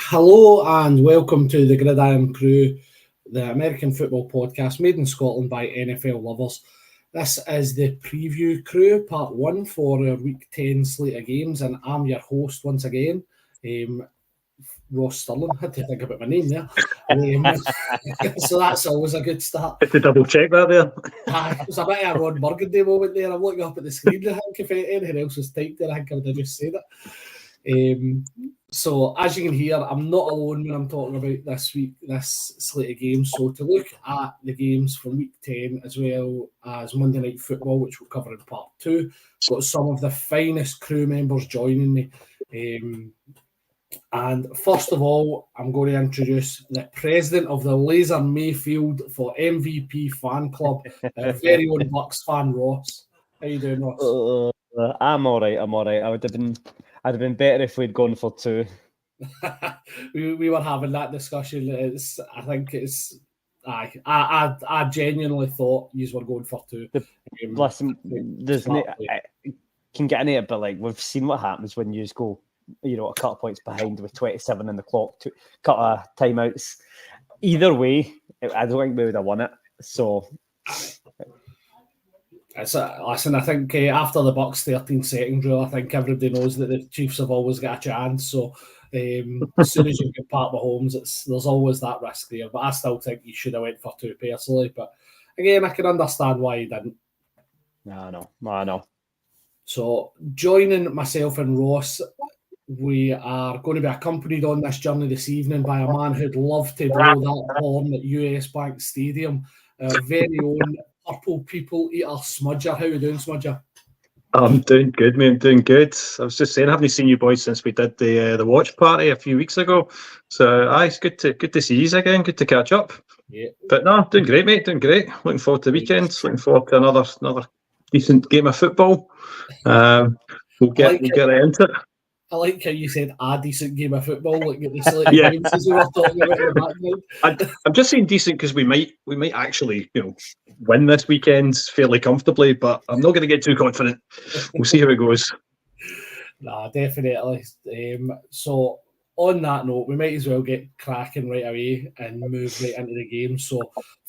Hello and welcome to the IRN-CRU, the American football podcast made in Scotland by NFL lovers. This is the preview crew, part one for our week 10 slate of games, and I'm your host once again, Ross Sterling. Had to think about my name there. So that's always a good start. Had to double check that there. It was a bit of a Ron Burgundy moment there. I'm looking up at the screen. I think if anything else was typed there, I think I would have just said it. So as you can hear, I'm not alone when I'm talking about this slate of games. So to look at the games from week 10 as well as Monday Night Football, which we'll cover in part 2, I've got some of the finest crew members joining me. And first of all, I'm going to introduce the president of the Laser Mayfield for MVP fan club, our very own Bucks fan, Ross. How you doing, Ross? I'm all right. I'd have been better if we'd gone for 2. we were having that discussion. I genuinely thought you were going for 2. Listen, can get into it, but like we've seen what happens when you go, a couple of points behind with 27 in the clock, cut of timeouts. Either way, I don't think we would have won it. So. Listen, I think after the Bucks 13-second drill, I think everybody knows that the Chiefs have always got a chance. So as soon as you get Pat Mahomes, there's always that risk there. But I still think you should have went for 2 personally. But again, I can understand why you didn't. I know. So joining myself and Ross, we are going to be accompanied on this journey this evening by a man who'd love to blow that horn at US Bank Stadium, our very own Purple People Eater, Smudger. How are you doing, Smudger? I'm doing good, mate. I'm doing good. I was just saying, I haven't seen you boys since we did the watch party a few weeks ago. So, it's good to see you again. Good to catch up. Yeah. But no, doing great, mate. Doing great. Looking forward to the weekend. Looking forward to another decent game of football. We'll get into it. I like how you said a decent game of football, like the select points as we were talking about in the background. I'm just saying decent because we might actually, win this weekend fairly comfortably, but I'm not going to get too confident. We'll see how it goes. Nah, definitely. So on that note, we might as well get cracking right away and move right into the game. So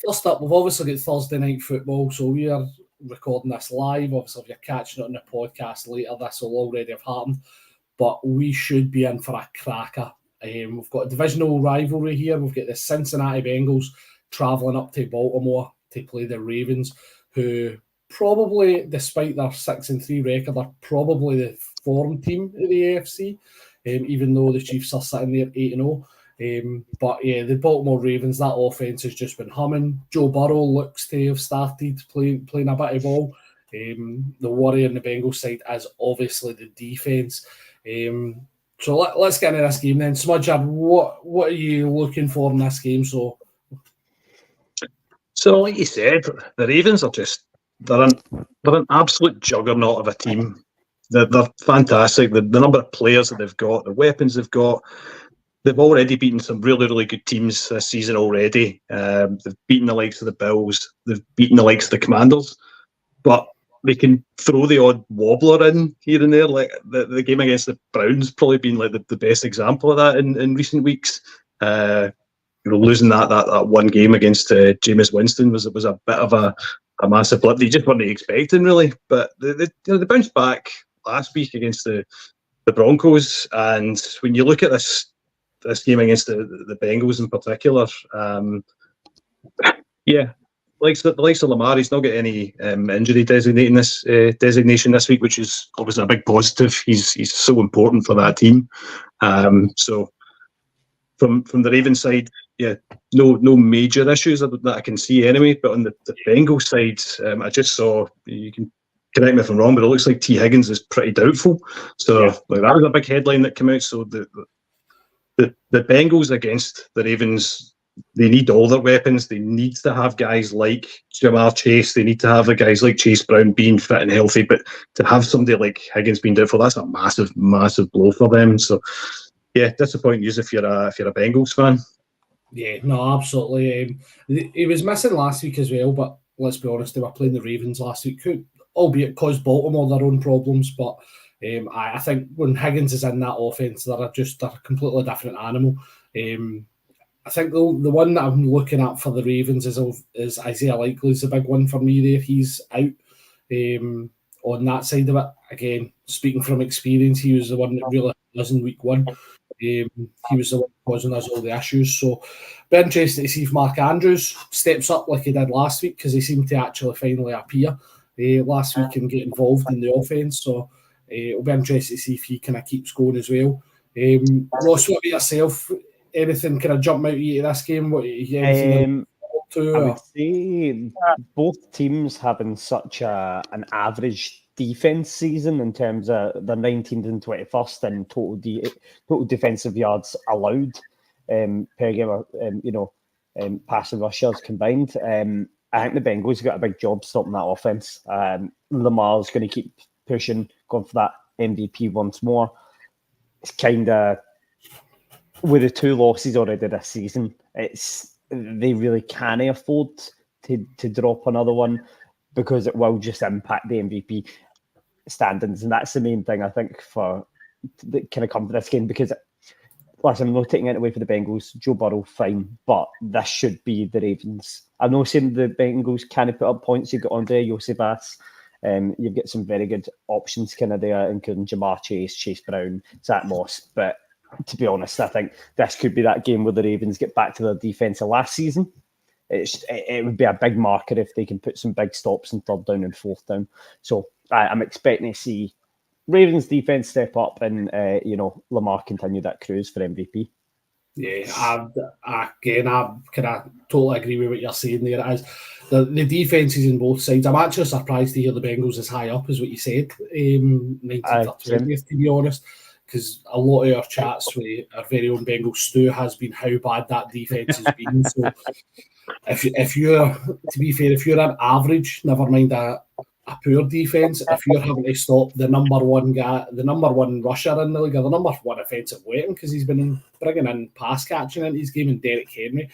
first up, we've obviously got Thursday Night Football, so we are recording this live. Obviously, if you're catching it on the podcast later, this will already have happened. But we should be in for a cracker. We've got a divisional rivalry here. We've got the Cincinnati Bengals travelling up to Baltimore to play the Ravens, who probably, despite their 6-3 record, are probably the form team of the AFC, even though the Chiefs are sitting there 8-0. But yeah, the Baltimore Ravens, that offense has just been humming. Joe Burrow looks to have started playing a bit of ball. The worry on the Bengals side is obviously the defense. So let's get into this game then. Smudger, what are you looking for in this game? So like you said, the Ravens are they're an absolute juggernaut of a team. They're fantastic. The number of players that they've got, the weapons they've got. They've already beaten some really, really good teams this season already. They've beaten the likes of the Bills. They've beaten the likes of the Commanders. But they can throw the odd wobbler in here and there. Like the game against the Browns probably been like the best example of that in recent weeks. Losing that one game against Jameis Winston was a bit of a massive blip. They just weren't expecting really. But they bounced back last week against the Broncos. And when you look at this game against the Bengals in particular, the likes of Lamar, he's not got any injury designation this week, which is obviously a big positive. He's so important for that team. So from the Ravens side, no major issues that I can see anyway. But on the Bengals side, I just saw, you can correct me if I'm wrong, but it looks like T. Higgins is pretty doubtful. So that was a big headline that came out. So the Bengals against the Ravens, they need all their weapons. They need to have guys like Jamar Chase. They need to have guys like Chase Brown being fit and healthy. But to have somebody like Higgins being doubtful, that's a massive, massive blow for them. So, disappointing news if you're a Bengals fan. Yeah, no, absolutely. He was missing last week as well, but let's be honest, they were playing the Ravens last week, albeit caused Baltimore their own problems. But I think when Higgins is in that offense, they're a completely different animal. I think the one that I'm looking at for the Ravens is Isaiah Likely's the big one for me there. He's out on that side of it. Again, speaking from experience, he was the one that really was in week one. He was the one causing us all the issues. So, be interested to see if Mark Andrews steps up like he did last week, because he seemed to actually finally appear last week and get involved in the offense. So, it'll be interesting to see if he kind of keeps going as well. Ross, what about yourself? Anything kind of jump out at you this game? I would say both teams having such an average defense season in terms of the 19th and 21st and total defensive yards allowed per game, passing rushers combined. I think the Bengals got a big job stopping that offense. Lamar's going to keep pushing, going for that MVP once more. It's kind of, with the 2 losses already this season, they really can't afford to drop another one, because it will just impact the MVP standings. And that's the main thing, I think, for that kind of come to this game, because listen, I'm not taking it away for the Bengals. Joe Burrow, fine, but this should be the Ravens. I'm not saying the Bengals can't put up points. You've got Andre Joseph. You've got some very good options kind of there, including Jamar Chase Brown, Zach Moss. But to be honest, I think this could be that game where the Ravens get back to their defense of last season. It would be a big marker if they can put some big stops in 3rd down and 4th down. So I'm expecting to see Ravens defense step up and Lamar continue that cruise for MVP. Yeah, I kind of totally agree with what you're saying there. As the defenses in both sides, I'm actually surprised to hear the Bengals as high up as what you said, 19th or 20th, to be honest, because a lot of our chats with our very own Bengal Stu has been how bad that defense has been. So if you're, to be fair, if you're an average, never mind a poor defense, if you're having to stop the number one guy, the number one rusher in the league, or the number one offensive weapon, because he's been bringing in pass catching into his game, and Derrick Henry,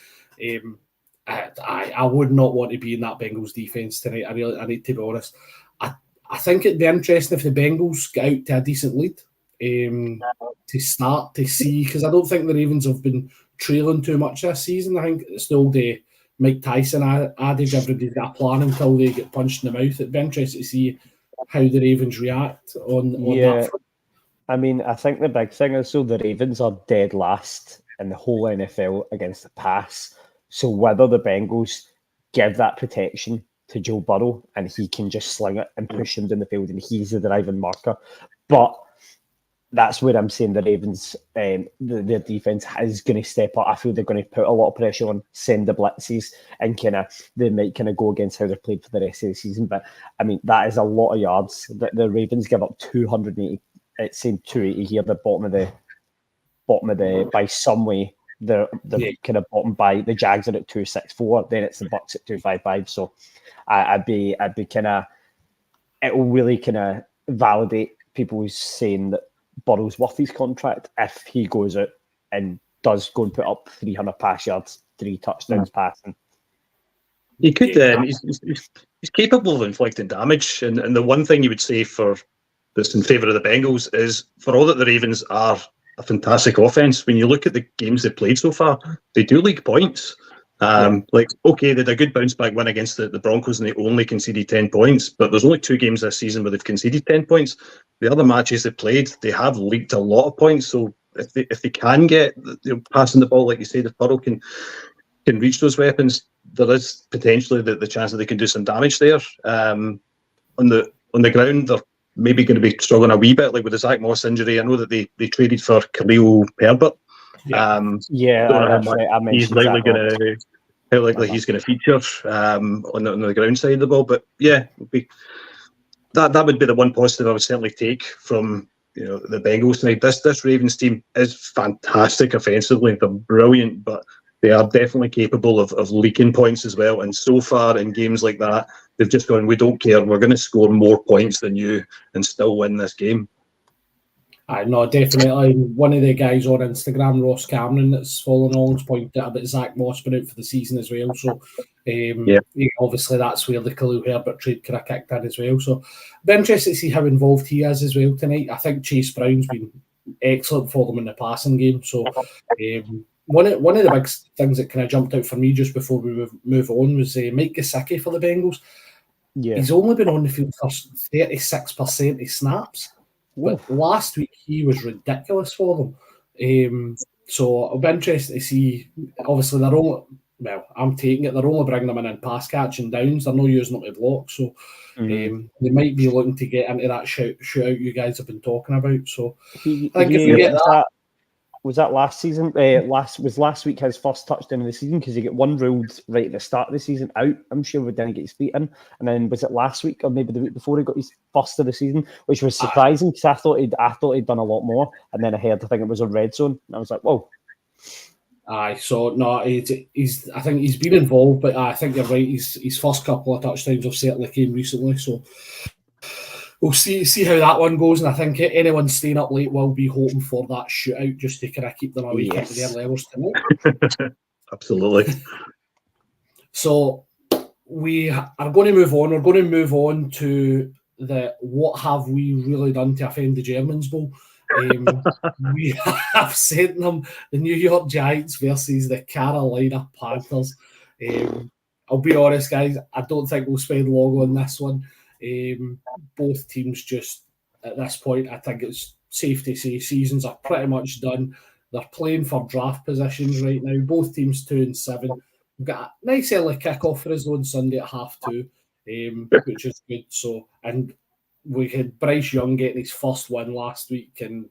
I would not want to be in that Bengals defense tonight. I need to be honest. I think it'd be interesting if the Bengals get out to a decent lead to start to see, because I don't think the Ravens have been trailing too much this season. I think it's still the Mike Tyson adage, everybody's got a plan until they get punched in the mouth. It'd be interesting to see how the Ravens react on that front. I mean, I think the big thing is, so the Ravens are dead last in the whole NFL against the pass. So whether the Bengals give that protection to Joe Burrow and he can just sling it and push him down the field and he's the driving marker. But that's where I'm saying the Ravens, their defense is going to step up. I feel they're going to put a lot of pressure on, send the blitzes, and they might go against how they're played for the rest of the season. But I mean, that is a lot of yards. The Ravens give up 280. It's saying 280 here. The bottom of the by some way. They're kind of bottom by the Jags are at 264. Then it's the Bucks at 255. So I'd be kind of, it will really kind of validate people who's saying that Burrow's worth his contract if he goes out and does go and put up 300 pass yards, 3 touchdowns passing. He could. He's capable of inflicting damage, and the one thing you would say for that's in favour of the Bengals is, for all that the Ravens are a fantastic offense, when you look at the games they've played so far, they do league points. They had a good bounce back win against the Broncos and they only conceded 10 points, but there's only 2 games this season where they've conceded 10 points. The other matches they've played, they have leaked a lot of points. So if they can get passing the ball, like you said, if Burrow can reach those weapons, there is potentially the chance that they can do some damage there. On the ground, they're maybe going to be struggling a wee bit, like with the Zach Moss injury. I know that they traded for Khalil Herbert. I mentioned how likely he's going to feature on the ground side of the ball. But yeah, that would be the one positive I would certainly take from the Bengals tonight. This Ravens team is fantastic offensively. They're brilliant, but they are definitely capable of leaking points as well. And so far in games like that, they've just gone, we don't care, we're going to score more points than you and still win this game. I know, definitely. One of the guys on Instagram, Ross Cameron, that's following along's pointed out about Zach Moss been out for the season as well. So, obviously, that's where the Khalil Herbert trade could have kicked in as well. So, I'd be interested to see how involved he is as well tonight. I think Chase Brown's been excellent for them in the passing game. So, one of the big things that kind of jumped out for me just before we move on was Mike Gesicki for the Bengals. Yeah. He's only been on the field for 36% of snaps. But last week he was ridiculous for them. So I'll be interested to see. Obviously, they're all I'm taking it. They're only bringing them in pass catching downs. They're not using them to block. So they might be looking to get into that shootout you guys have been talking about. So I think if we get that. Was that last season? Last week his first touchdown of the season because he got one ruled right at the start of the season out. I'm sure we didn't get his feet in, and then was it last week or maybe the week before he got his first of the season, which was surprising because I thought he'd done a lot more, and then I think it was a red zone, and I was like, whoa. So no, I think he's been involved, but I think you're right. His first couple of touchdowns have certainly came recently, so. We'll see how that one goes, and I think anyone staying up late will be hoping for that shootout just to kind of keep them awake into their levels tonight. Absolutely. So we are going to move on. We're going to move on to the what have we really done to offend the Germans Bowl. We have sent them the New York Giants versus the Carolina Panthers. I'll be honest, guys, I don't think we'll spend long on this one. Both teams just at this point, I think it's safe to say seasons are pretty much done. They're playing for draft positions right now. Both teams 2-7. We've got a nice early kickoff for us on Sunday at 2:30, which is good. So, and we had Bryce Young getting his first win last week, and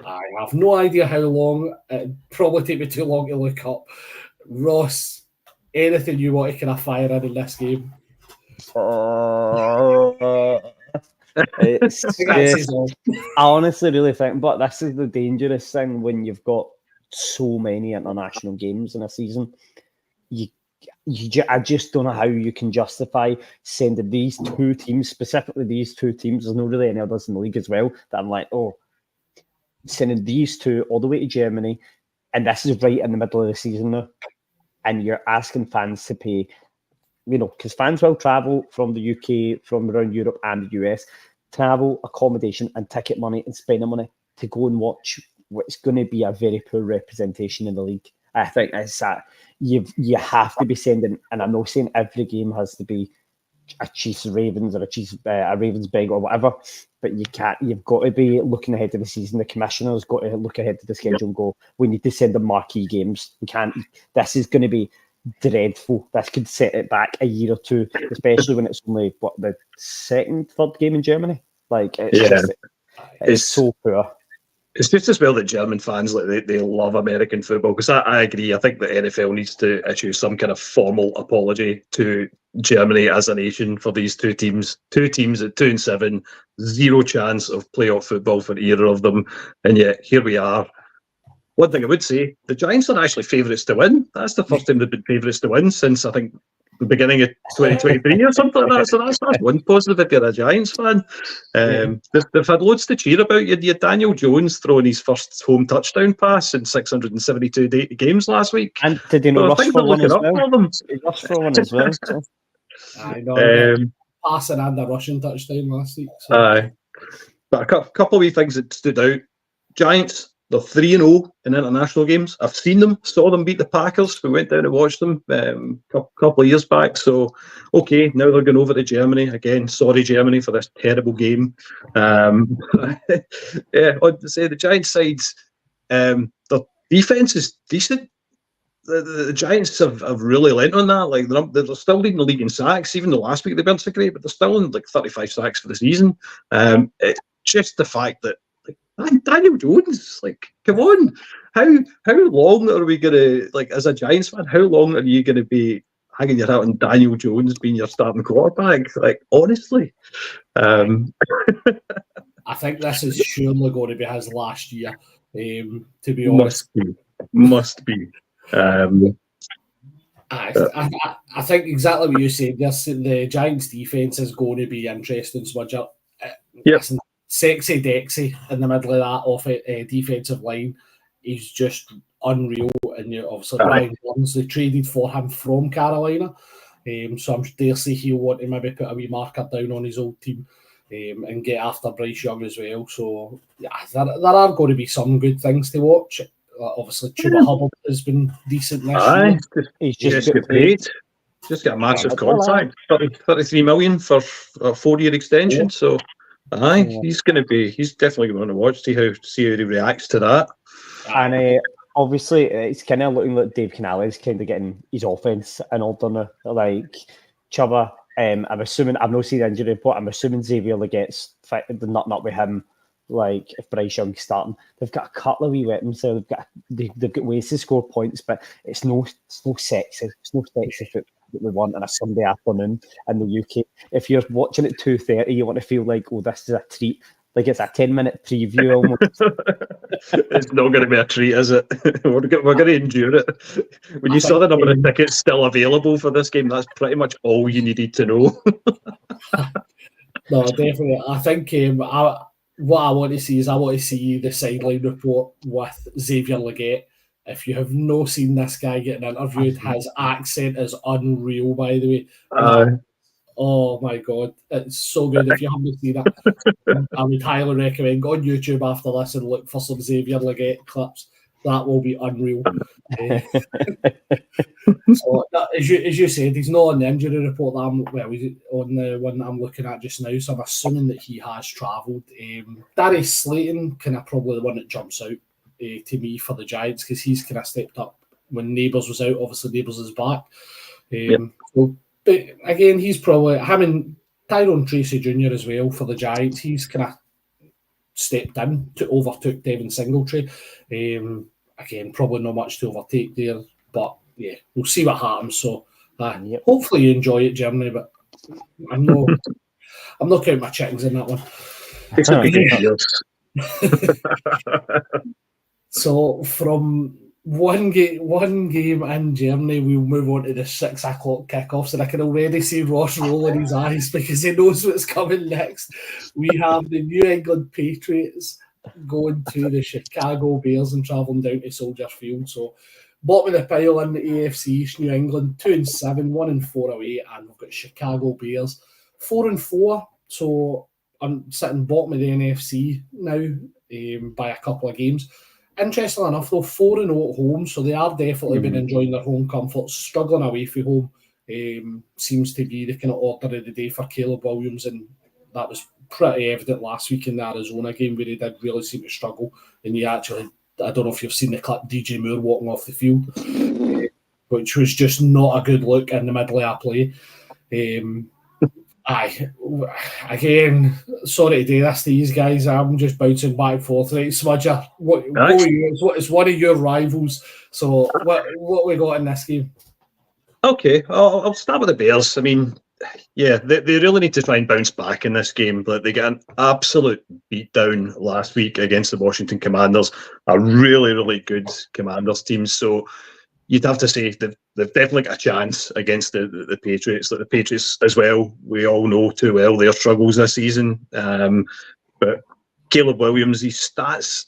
I have no idea how long. It'd probably take me too long to look up. Ross, anything you want to kind of fire in this game? I honestly really think, but this is the dangerous thing when you've got so many international games in a season. I just don't know how you can justify sending these two teams, specifically these two teams. There's not really any others in the league as well that I'm like, sending these two all the way to Germany, and this is right in the middle of the season now, and you're asking fans to pay. Because fans will travel from the UK, from around Europe and the US, travel, accommodation and ticket money and spending money to go and watch what's going to be a very poor representation in the league. I think it's that you have to be sending, and I'm not saying every game has to be a Chiefs Ravens or a Ravens Big or whatever, but you've got to be looking ahead to the season. The commissioner's got to look ahead to the schedule and go, we need to send them marquee games. We can't, this is going to be dreadful. This could set it back a year or two, especially when it's only the third game in Germany. Like it's so poor. It's just as well that German fans they love American football, because I agree. I think the NFL needs to issue some kind of formal apology to Germany as a nation for these two teams. Two teams at 2-7, zero chance of playoff football for either of them, and yet here we are. One thing I would say, the Giants are actually favourites to win. That's the first time they've been favourites to win since, I think, the beginning of 2023 or something like that. So that's one positive if you're a Giants fan. They've had loads to cheer about. You had Daniel Jones throwing his first home touchdown pass in 672 games last week. And did he not rush for one as well? He rushed for one as well. So. I know. Passing and a rushing touchdown last week. So. Aye. But a couple of wee things that stood out. Giants, they're 3-0 in international games. I've seen them, saw them beat the Packers. We went down and watched them a couple of years back. So, okay, now they're going over to Germany. Again, sorry, Germany, for this terrible game. I'd say the Giants sides, their defence is decent. The Giants have really lent on that. Like they're still leading the league in sacks. Even though last week they weren't so great, but they're still in like 35 sacks for the season. It's just the fact that Daniel Jones, like, come on, how long are we gonna, like, as a Giants fan, how long are you gonna be hanging your hat on Daniel Jones being your starting quarterback? Like, honestly, I think this is surely going to be his last year. To be honest, must be. I think exactly what you said. The Giants' defense is going to be interesting. So much. Listen, Sexy Dexy in the middle of that defensive line. He's just unreal. And obviously Brian Burns, they traded for him from Carolina. So I'm dare say he'll want to maybe put a wee marker down on his old team and get after Bryce Young as well. So yeah, there are going to be some good things to watch. Obviously, Chuba Hubbard has been decent this year. He's just get paid. Just get a massive contract, 33 million for a 4-year extension. So, he's definitely going to watch, see how he reacts to that. And obviously, it's kind of looking like Dave Canales kind of getting his offense in order now. Like Chuba, I'm assuming, I've not seen the injury report. I'm assuming Xavier Leggette's not with him. Like if Bryce Young's starting, they've got a couple of wee weapons. So they've got ways to score points, but it's no sexy. It's no sexy football that we want on a Sunday afternoon in the UK. If you're watching at 2:30, you want to feel like, oh, this is a treat. Like it's a 10-minute preview almost. It's not going to be a treat, is it? We're going to endure it. When you saw the number of tickets still available for this game, that's pretty much all you needed to know. No, definitely. I think what I want to see is the sideline report with Xavier Leggett. If you have not seen this guy getting interviewed, his accent is unreal, by the way. Oh my God, it's so good. If you haven't seen it, I would highly recommend go on YouTube after this and look for some Xavier Leggett clips. That will be unreal. So, as you said, he's not on the injury report he's on the one that I'm looking at just now, so I'm assuming that he has travelled. Darius Slayton, kind of probably the one that jumps out to me for the Giants, because he's kind of stepped up when Neighbours was out. Obviously, Neighbours is back. So, but again, he's probably having Tyrone Tracy Jr. as well for the Giants. He's kind of stepped in to overtook Devin Singletary. Again, probably not much to overtake there, but yeah, we'll see what happens. So hopefully you enjoy it, Germany, but I'm not counting my chickens in that one. So from one game in Germany, we'll move on to the 6 o'clock kickoffs, and I can already see Ross rolling his eyes because he knows what's coming next. We have the New England Patriots going to the Chicago Bears and travelling down to Soldier Field. So bottom of the pile in the AFC East, New England 2-7, 1-4 away, and we've got Chicago Bears 4-4. So I'm sitting bottom of the NFC now by a couple of games. Interestingly enough, though, 4-0 at home, so they are definitely been enjoying their home comfort. Struggling away from home seems to be the kind of order of the day for Caleb Williams, and that was pretty evident last week in the Arizona game where he did really seem to struggle. And he actually, I don't know if you've seen the clip, DJ Moore walking off the field, which was just not a good look in the middle of our play. Again, sorry to do this to these guys. I'm just bouncing back and forth. Right, Smudger, it's one of your rivals. So what we got in this game? Okay, I'll start with the Bears. I mean, yeah, they really need to try and bounce back in this game. But they got an absolute beatdown last week against the Washington Commanders, a really, really good Commanders team. So you'd have to say they've definitely got a chance against the Patriots. Like the Patriots as well, we all know too well their struggles this season. But Caleb Williams, his stats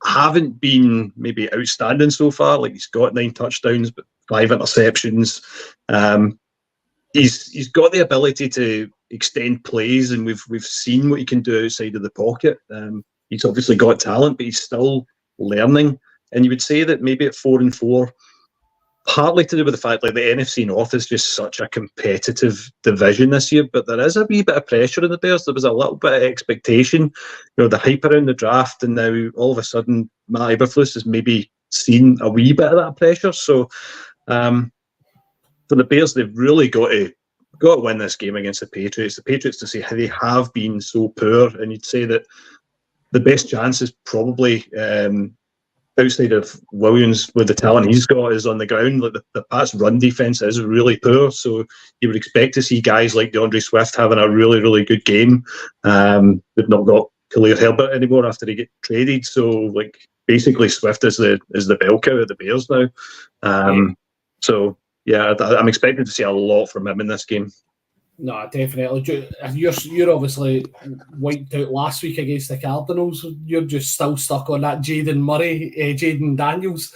haven't been maybe outstanding so far. Like he's got 9 touchdowns, but 5 interceptions. He's got the ability to extend plays, and we've seen what he can do outside of the pocket. He's obviously got talent, but he's still learning. And you would say that maybe at 4-4, partly to do with the fact like the NFC North is just such a competitive division this year, but there is a wee bit of pressure in the Bears. There was a little bit of expectation, the hype around the draft, and now all of a sudden Matt Eberflus has maybe seen a wee bit of that pressure. So for the Bears, they've really got to win this game against the Patriots. The Patriots, to say how they have been so poor, and you'd say that the best chance is probably outside of Williams with the talent he's got is on the ground. Like the Pats' run defense is really poor, so you would expect to see guys like DeAndre Swift having a really, really good game. They've not got Khalil Herbert anymore after he get traded, so like basically Swift is the bell cow of the Bears now. So yeah, I'm expecting to see a lot from him in this game. No, definitely. You're obviously wiped out last week against the Cardinals. You're just still stuck on that Jaden Daniels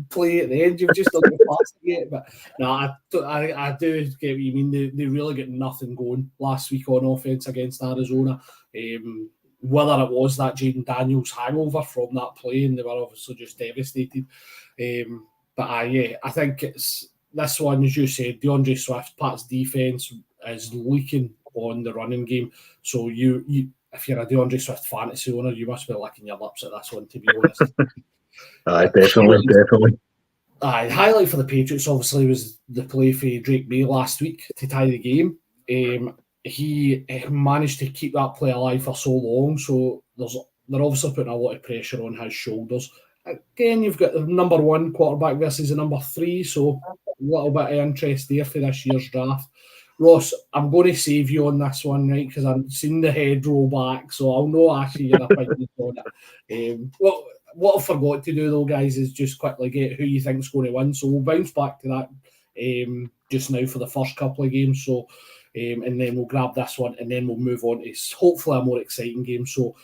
play at the end. You've just not got past it yet. But no, I do get what you mean. They really got nothing going last week on offense against Arizona. Whether it was that Jaden Daniels hangover from that play, and they were obviously just devastated. But I think it's this one, as you said, DeAndre Swift, Pat's defense is leaking on the running game. So you if you're a DeAndre Swift fantasy owner, you must be licking your lips at this one, to be honest. Definitely. Highlight for the Patriots, obviously, was the play for Drake May last week to tie the game. He managed to keep that play alive for so long, so they're obviously putting a lot of pressure on his shoulders. Again, you've got the number 1 quarterback versus the number 3, so a little bit of interest there for this year's draft. Ross, I'm going to save you on this one, right, because I've seen the head roll back, so I'll not actually your opinion on it. What I forgot to do, though, guys, is just quickly get who you think's going to win. So we'll bounce back to that just now for the first couple of games. So, and then we'll grab this one, and then we'll move on to hopefully a more exciting game. So,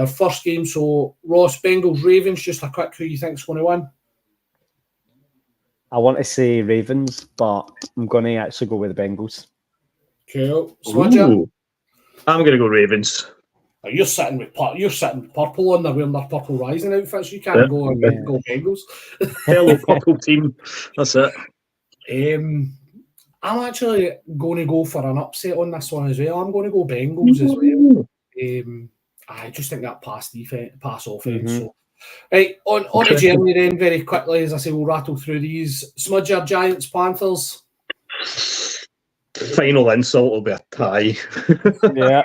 first game, so Ross, Bengals, Ravens, just a quick who you think's going to win? I want to say Ravens, but I'm going to actually go with the Bengals. Cool. Smudger? I'm going to go Ravens. You're sitting with purple on. They're wearing their purple rising outfits. You can't go Bengals. Hello, purple team. That's it. I'm actually going to go for an upset on this one as well. I'm going to go Bengals as well. I just think that pass offense. So, right, on to Germany then, very quickly, as I say, we'll rattle through these. Smudger, Giants, Panthers. Final insult will be a tie. Yeah.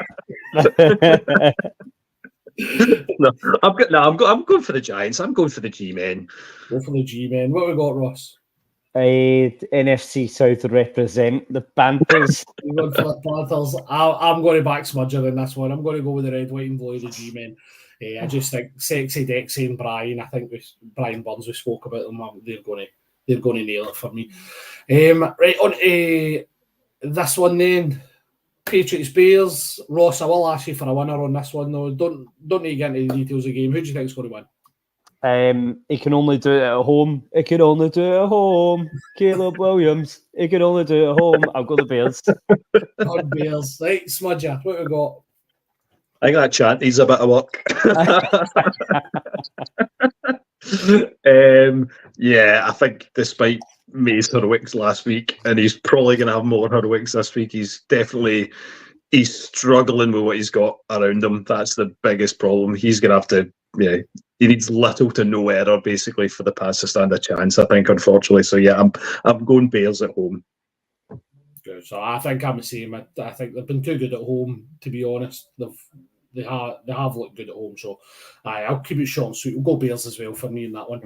I'm going for the Giants. I'm going for the G-men. Go for the G-men. What have we got, Ross? NFC South represent the Panthers. You're going for the Panthers. I'm going to back Smudger in this one. I'm going to go with the red, white, and blue, the G-men. I just think Sexy, Dexy, and Brian. I think Brian Burns. We spoke about them. They're going to nail it for me. Right on to this one then. Patriots Bears. Ross, I will ask you for a winner on this one though. Don't need to get into the details of the game. Who do you think is going to win? He can only do it at home. Caleb Williams. He can only do it at home. I'll go the Bears. On Bears. Right, Smudger, what have we got? I think that chant needs a bit of work. I think despite May's heroics last week, and he's probably going to have more heroics this week, he's struggling with what he's got around him. That's the biggest problem. He's going to have to, he needs little to no error basically for the pass to stand a chance, I think, unfortunately. So I'm going Bears at home. Good. So I think I'm the same. I think they've been too good at home, to be honest. They have looked good at home, so I'll keep it short and sweet. We'll go Bears as well for me in that one.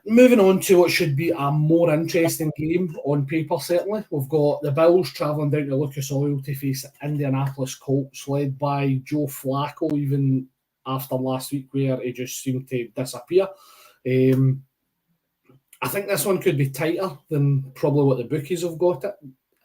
Moving on to what should be a more interesting game on paper, certainly. We've got the Bills travelling down to Lucas Oil to face Indianapolis Colts, led by Joe Flacco, even after last week where he just seemed to disappear. I think this one could be tighter than probably what the bookies have got it.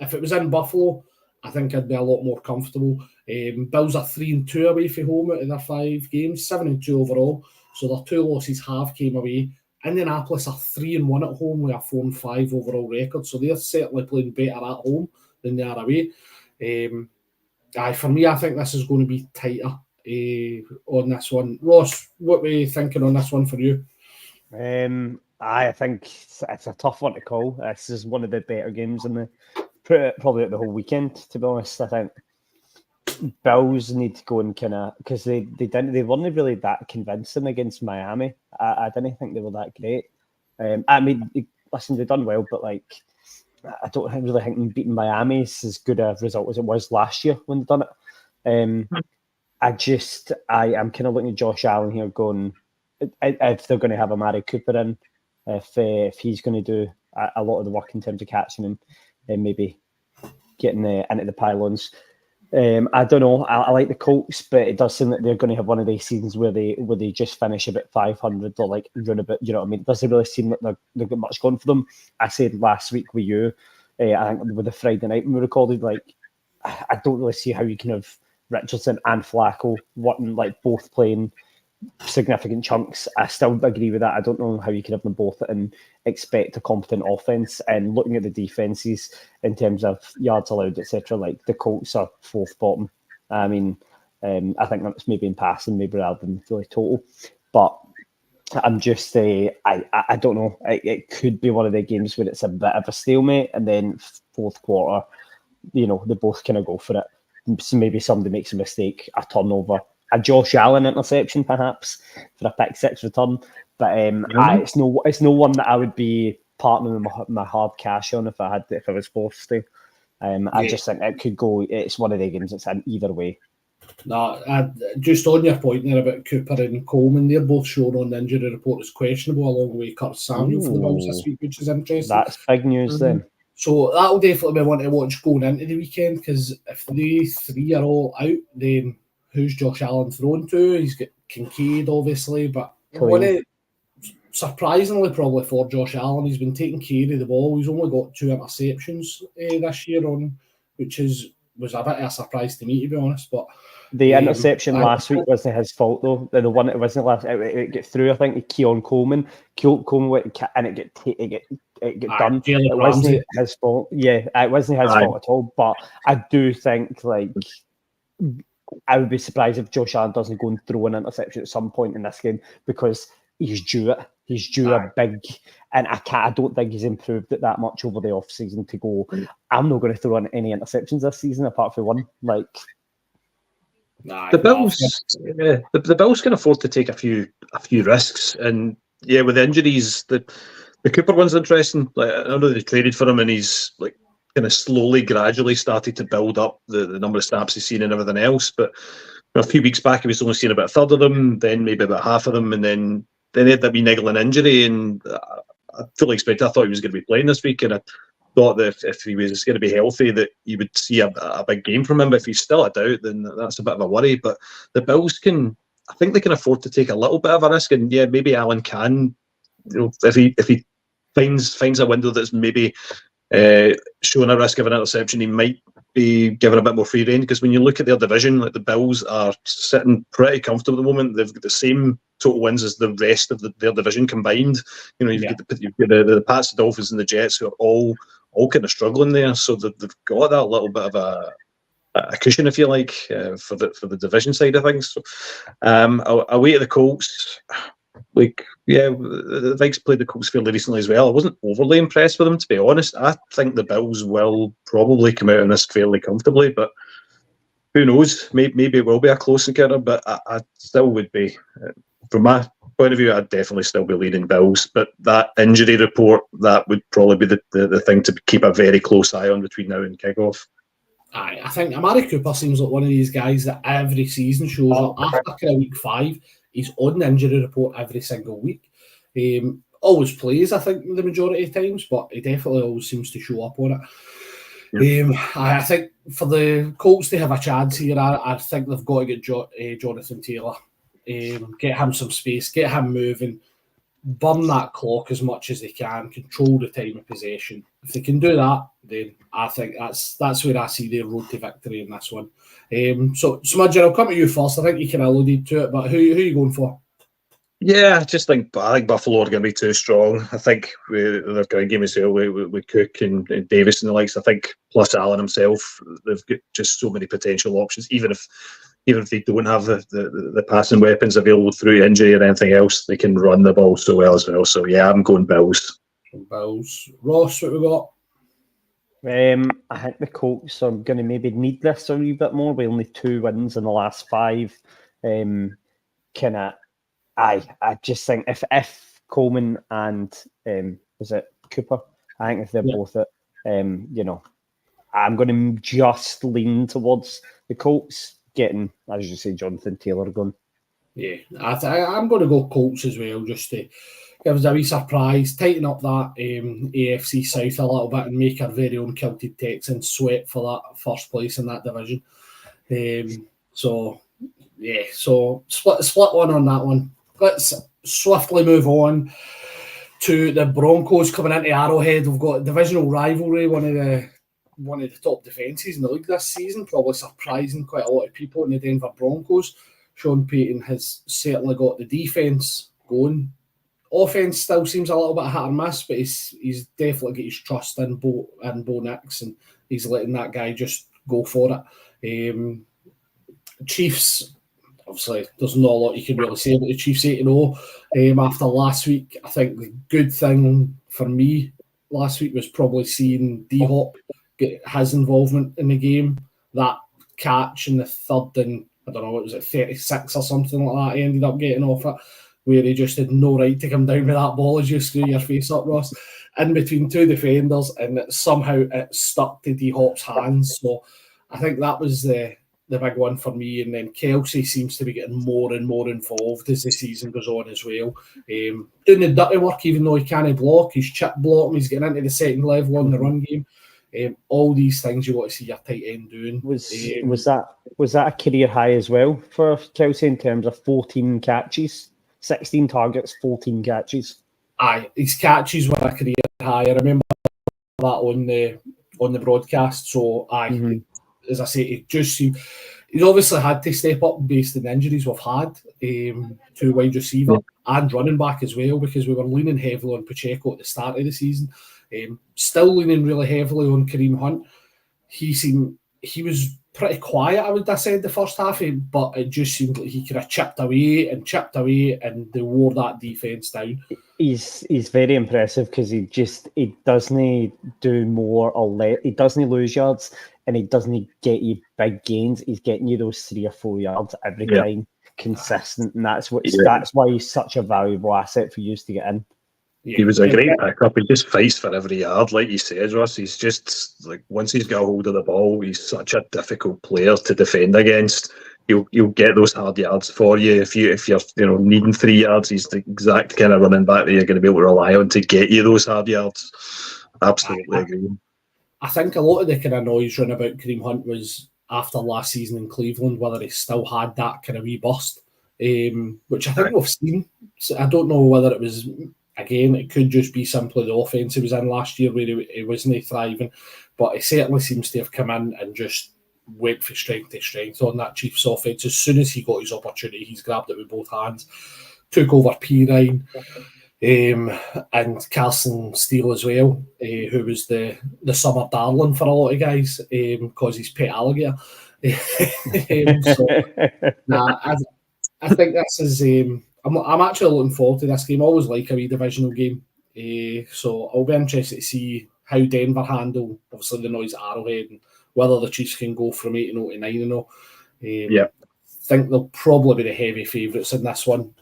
If it was in Buffalo, I think I'd be a lot more comfortable. Bills are 3-2 away from home out of their 5 games, 7-2 overall. So their 2 losses have came away. Indianapolis are 3-1 at home with a 4-5 overall record. So they're certainly playing better at home than they are away. For me, I think this is going to be tighter on this one. Ross, what were you thinking on this one for you? I think it's a tough one to call. This is one of the better games in probably the whole weekend, to be honest. I think Bills need to go and kind of, because they weren't really that convincing against Miami. I didn't think they were that great. I mean, listen, they've done well, but I don't really think beating Miami is as good a result as it was last year when they've done it. I'm kind of looking at Josh Allen here, going, if they're going to have Amari Cooper in, if he's going to do a lot of the work in terms of catching and maybe getting into the pylons. I don't know. I like the Colts, but it does seem that they're going to have one of these seasons where they just finish about 500 or run a bit. You know what I mean? It doesn't really seem like they've got much going for them. I said last week with you I think with the Friday night when we recorded, like, I don't really see how you can have Richardson and Flacco wanting, like, both playing significant chunks. I still agree with that. I don't know how you can have them both and expect a competent offense. And looking at the defenses in terms of yards allowed, etc., like the Colts are fourth bottom. I mean, I think that's maybe in passing, maybe rather than really total. But I'm just, I don't know. It could be one of the games where it's a bit of a stalemate, and then fourth quarter, they both kind of go for it. So maybe somebody makes a mistake, a turnover, a Josh Allen interception, perhaps, for a pick six return. But it's no one that I would be partnering my hard cash on if I was forced to. I just think it could go. It's one of the games that's an either way. No, just on your point there about Cooper and Coleman, they're both shown on the injury report as questionable, along with Curtis Samuel for the Bills this week, which is interesting. That's big news then. So that'll definitely be one to watch going into the weekend, because if they three are all out, then who's Josh Allen thrown to? He's got Kincaid, obviously, but surprisingly, probably for Josh Allen, he's been taking care of the ball. He's only got 2 interceptions this year, which was a bit of a surprise to me, to be honest. But the interception last week wasn't his fault, though. The one that wasn't last, it got through. I think to Keon Coleman. Coleman went and it got done. It wasn't his fault. Yeah, it wasn't his fault at all. But I do think, like, I would be surprised if Josh Allen doesn't go and throw an interception at some point in this game, because he's due it. He's due a big, and I don't think he's improved it that much over the off season to go, I'm not going to throw in any interceptions this season apart from one. Like, the Bills can afford to take a few risks, and with injuries, the Cooper one's interesting. Like, I know they traded for him, and he's like kind of slowly, gradually started to build up the number of snaps he's seen and everything else. But a few weeks back, he was only seeing about a third of them, then maybe about half of them, and then he had that wee niggling injury, and I fully expected. I thought he was going to be playing this week, and I thought that if he was going to be healthy, that you would see a big game from him. But if he's still a doubt, then that's a bit of a worry. But the Bills I think they can afford to take a little bit of a risk, and maybe Allen can, if he finds a window that's maybe showing a risk of an interception, he might be given a bit more free rein. Because when you look at their division, like, the Bills are sitting pretty comfortable at the moment. They've got the same total wins as the rest of their division combined. You've got the Pats, the Dolphins, and the Jets, who are all kind of struggling there. So they've got that little bit of a cushion, if you like, for the division side of things. So, away to the Colts. The Vikes played the Colts fairly recently as well. I wasn't overly impressed with them, to be honest. I think the Bills will probably come out in this fairly comfortably, but who knows? Maybe it will be a close encounter, but I still would be, from my point of view, I'd definitely still be leading Bills. But that injury report, that would probably be the thing to keep a very close eye on between now and kickoff. I think Amari Cooper seems like one of these guys that every season shows up after kind of week 5. He's on the injury report every single week. Always plays, I think, the majority of times, but he definitely always seems to show up on it. I think for the Colts to have a chance here, I think they've got to get Jonathan Taylor, get him some space, get him moving, burn that clock as much as they can, control the time of possession. If they can do that, then I think that's where I see their road to victory in this one. So Smudger, I'll come to you first. I think you kind of alluded to it, but who are you going for? Yeah, I think Buffalo are going to be too strong. I think they've got a game as well with Cook and Davis and the likes. I think plus Allen himself, they've got just so many potential options. Even if they don't have the passing weapons available through injury or anything else, they can run the ball so well as well. So yeah, I'm going Bills. Bills. Ross, what we got? I think the Colts are going to maybe need this a wee bit more. With only 2 wins in the last 5. I just think if Coleman and was it Cooper? I think if they're both it, I'm going to just lean towards the Colts getting, as you say, Jonathan Taylor going. Yeah, I'm going to go Colts as well, just to give us a wee surprise, tighten up that AFC South a little bit and make our very own Kilted Texans sweat for that first place in that division. So split one on that one. Let's swiftly move on to the Broncos coming into Arrowhead. We've got a divisional rivalry, one of the top defences in the league this season, probably surprising quite a lot of people in the Denver Broncos. Sean Payton has certainly got the defence going. Offense still seems a little bit hit or miss, but he's definitely got his trust in Bo Nix, and he's letting that guy just go for it. Chiefs, obviously, there's not a lot you can really say about the Chiefs 8-0 after last week. I think the good thing for me last week was probably seeing D-Hop get his involvement in the game. That catch in the third and, I don't know, what was it, 36 or something like that, he ended up getting off it, where he just had no right to come down with that ball as you screw your face up, Ross, in between two defenders, and somehow it stuck to D-Hop's hands. So I think that was the big one for me. And then Kelsey seems to be getting more and more involved as the season goes on as well. Doing the dirty work, even though he can't block, he's chip blocking, he's getting into the second level on the run game. All these things you want to see your tight end doing. Was that a career high as well for Kelsey in terms of 14 catches? 16 targets, 14 catches. Aye, his catches were a career high. I remember that on the broadcast. So as I say, he's obviously had to step up based on the injuries we've had to wide receiver and running back as well, because we were leaning heavily on Pacheco at the start of the season. Still leaning really heavily on Kareem Hunt. He was pretty quiet, I would have said, the first half, but it just seemed like he could have chipped away, and they wore that defence down. He's very impressive because he doesn't do more or less. He doesn't lose yards, and he doesn't get you big gains. He's getting you those 3 or 4 yards every time, consistent, and that's why he's such a valuable asset for you to get in. He was a great pickup. He just fights for every yard, like you said, Ross. He's just like, once he's got a hold of the ball, he's such a difficult player to defend against. You'll get those hard yards for you. If you're needing 3 yards, he's the exact kind of running back that you're going to be able to rely on to get you those hard yards. Absolutely agree. I think a lot of the kind of noise run about Kareem Hunt was after last season in Cleveland, whether he still had that kind of wee burst, which I think we've seen. So I don't know whether it was. Again, it could just be simply the offence he was in last year where he wasn't thriving, but he certainly seems to have come in and just went from strength to strength on that Chiefs offence. As soon as he got his opportunity, he's grabbed it with both hands, took over Pirine, and Carson Steele as well, who was the summer darling for a lot of guys because he's pet alligator. I think this is... I'm actually looking forward to this game. I always like a wee divisional game. So I'll be interested to see how Denver handle, obviously, the noise at Arrowhead and whether the Chiefs can go from 8-0 to 9-0. I think they'll probably be the heavy favourites in this one.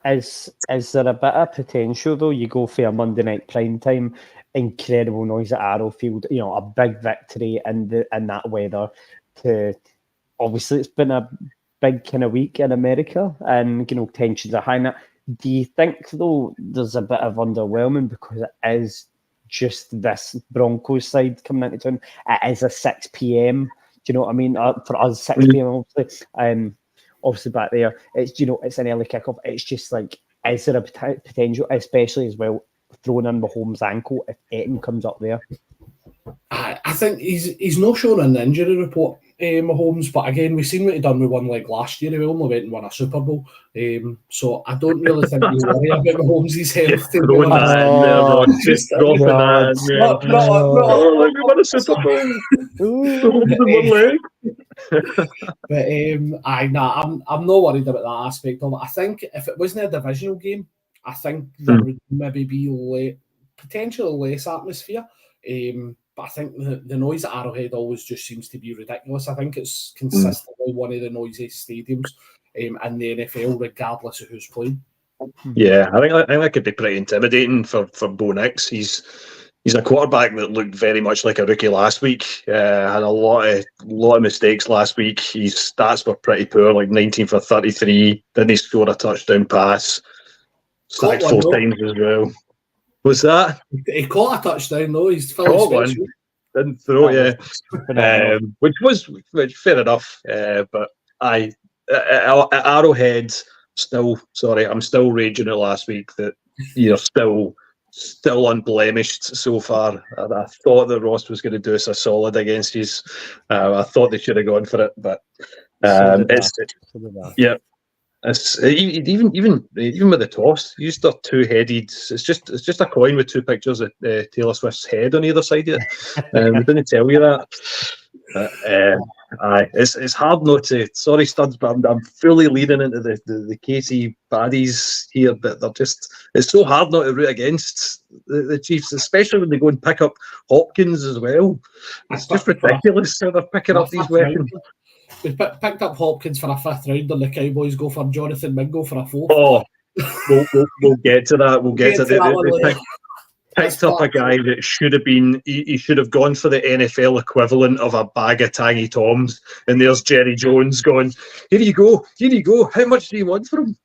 Is there a bit of potential, though? You go for a Monday night prime time, incredible noise at Arrowfield, a big victory in that weather. Obviously, it's been a big kind of week in America, and tensions are high now. Do you think, though, there's a bit of underwhelming because it is just this Broncos side coming into town? It is a 6 p.m. Do you know what I mean? For us, 6 p.m. obviously back there, it's it's an early kickoff. It's just like, is there a potential, especially as well, throwing in Mahomes' ankle if Eaton comes up there? I think he's not shown an injury report, Mahomes, but again, we've seen what he done with one leg last year. He only went and won a Super Bowl, so I don't really think you worry about Mahomes' health. Just dropping that. We won a Super Bowl. But I'm not worried about that aspect of it. I think if it wasn't a divisional game, I think there would maybe be potentially less atmosphere. But I think the noise at Arrowhead always just seems to be ridiculous. I think it's consistently one of the noisiest stadiums in the NFL, regardless of who's playing. Yeah, I think that could be pretty intimidating for Bo Nix. He's a quarterback that looked very much like a rookie last week. Had a lot of mistakes last week. His stats were pretty poor, like 19 for 33. Then he scored a touchdown pass. Sacked 4 times as well. Was that? He caught a touchdown though. He's caught one. Didn't throw, which fair enough. But Arrowhead, I'm still raging at last week that you're still unblemished so far. I thought that Ross was going to do us a solid against his. I thought they should have gone for it, but yeah. It's even with the toss, you start two-headed. It's just a coin with two pictures of Taylor Swift's head on either side of it. They didn't tell you that. It's hard not to. Sorry, studs, but I'm fully leaning into the Casey baddies here. But it's so hard not to root against the Chiefs, especially when they go and pick up Hopkins as well. It's just ridiculous how they're picking up these weapons. We picked up Hopkins for a 5th round, and the Cowboys go for Jonathan Mingo for a 4th. Oh, we'll get to that. We'll get to that. Picked up a guy that should have been. He should have gone for the NFL equivalent of a bag of Tangy Toms. And there's Jerry Jones going, "Here you go. How much do you want for him?"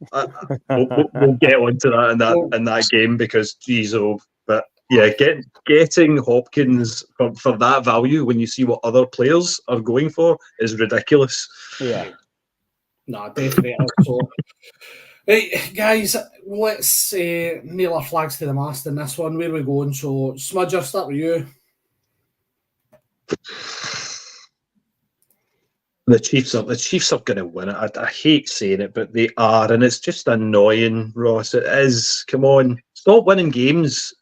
We'll get onto that in that game because, geez, but yeah, getting Hopkins for that value when you see what other players are going for is ridiculous. Yeah, no, definitely. So, right, guys, let's nail our flags to the mast in this one. Where are we going? So, Smudge, I'll start with you. The Chiefs are going to win it. I hate saying it, but they are, and it's just annoying, Ross. It is. Come on, stop winning games.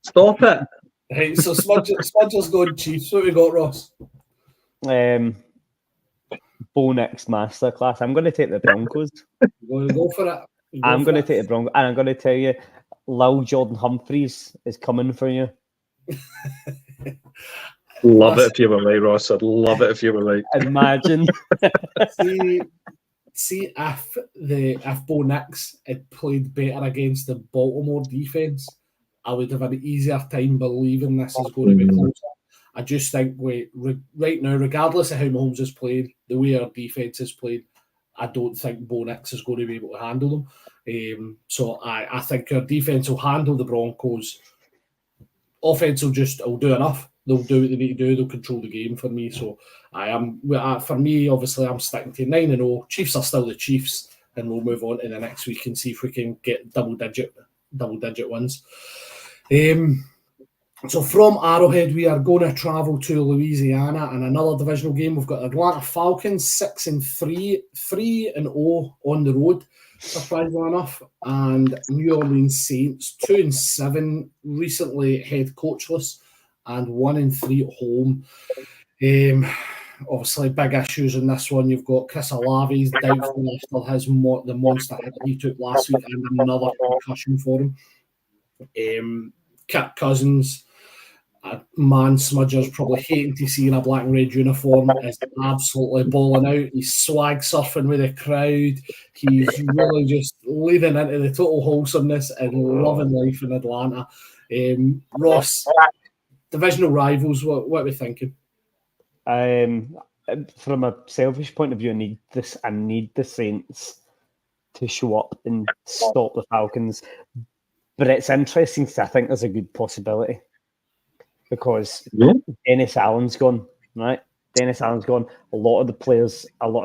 Stop it. Right, so Smudger's going Chiefs. What we got, Ross? Bo Nix masterclass. I'm going to take the Broncos. You're going to go for it. I'm going to take the Broncos, and I'm going to tell you, Lil Jordan Humphries is coming for you. Love it if you were right, Ross. I'd love it if you were right. Imagine. see if Bo Nix had played better against the Baltimore defense, I would have an easier time believing this is going to be closer. I just think right now, regardless of how Mahomes is playing, the way our defense is played, I don't think Bo Nix is going to be able to handle them. So I think our defense will handle the Broncos. Offense will do enough. They'll do what they need to do. They'll control the game for me. So for me, obviously, I'm sticking to 9-0. Chiefs are still the Chiefs, and we'll move on to the next week and see if we can get double-digit wins. So from Arrowhead, we are going to travel to Louisiana, and another divisional game. We've got Atlanta Falcons 6-3, 3-0 on the road, surprisingly enough, and New Orleans Saints 2-7, recently head coachless, and 1-3 at home. Obviously, big issues in this one. You've got Chris Olave's doubtful after the monster hit he took last week, and another concussion for him. Kirk Cousins, Smudger's probably hating to see in a black and red uniform, is absolutely balling out. He's swag surfing with the crowd. He's really just leading into the total wholesomeness and loving life in Atlanta. Ross, divisional rivals, what are we thinking? From a selfish point of view, I need the Saints to show up and stop the Falcons. But it's interesting because I think there's a good possibility because Dennis Allen's gone, right? Dennis Allen's gone. A lot of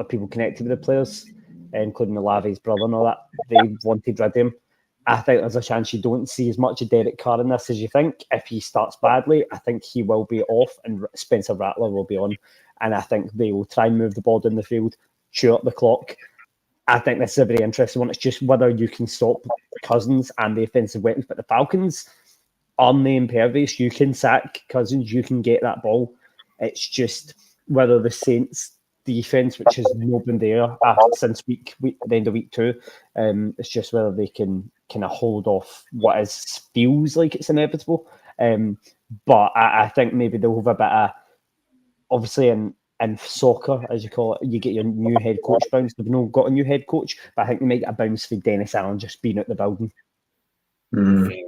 people connected with the players, including Olave's brother and all that, they wanted rid of him. I think there's a chance you don't see as much of Derek Carr in this as you think. If he starts badly, I think he will be off and Spencer Rattler will be on. And I think they will try and move the ball down the field, chew up the clock. I think this is a very interesting one. It's just whether you can stop Cousins and the offensive weapons. But the Falcons aren't the impervious. You can sack Cousins. You can get that ball. It's just whether the Saints defense, which has not been there since the end of week 2, it's just whether they can kind of hold off what feels like it's inevitable. But I think maybe they'll have a bit of, obviously in soccer, as you call it, you get your new head coach bounce. They've not got a new head coach, but I think they might get a bounce for Dennis Allen just being at the building. The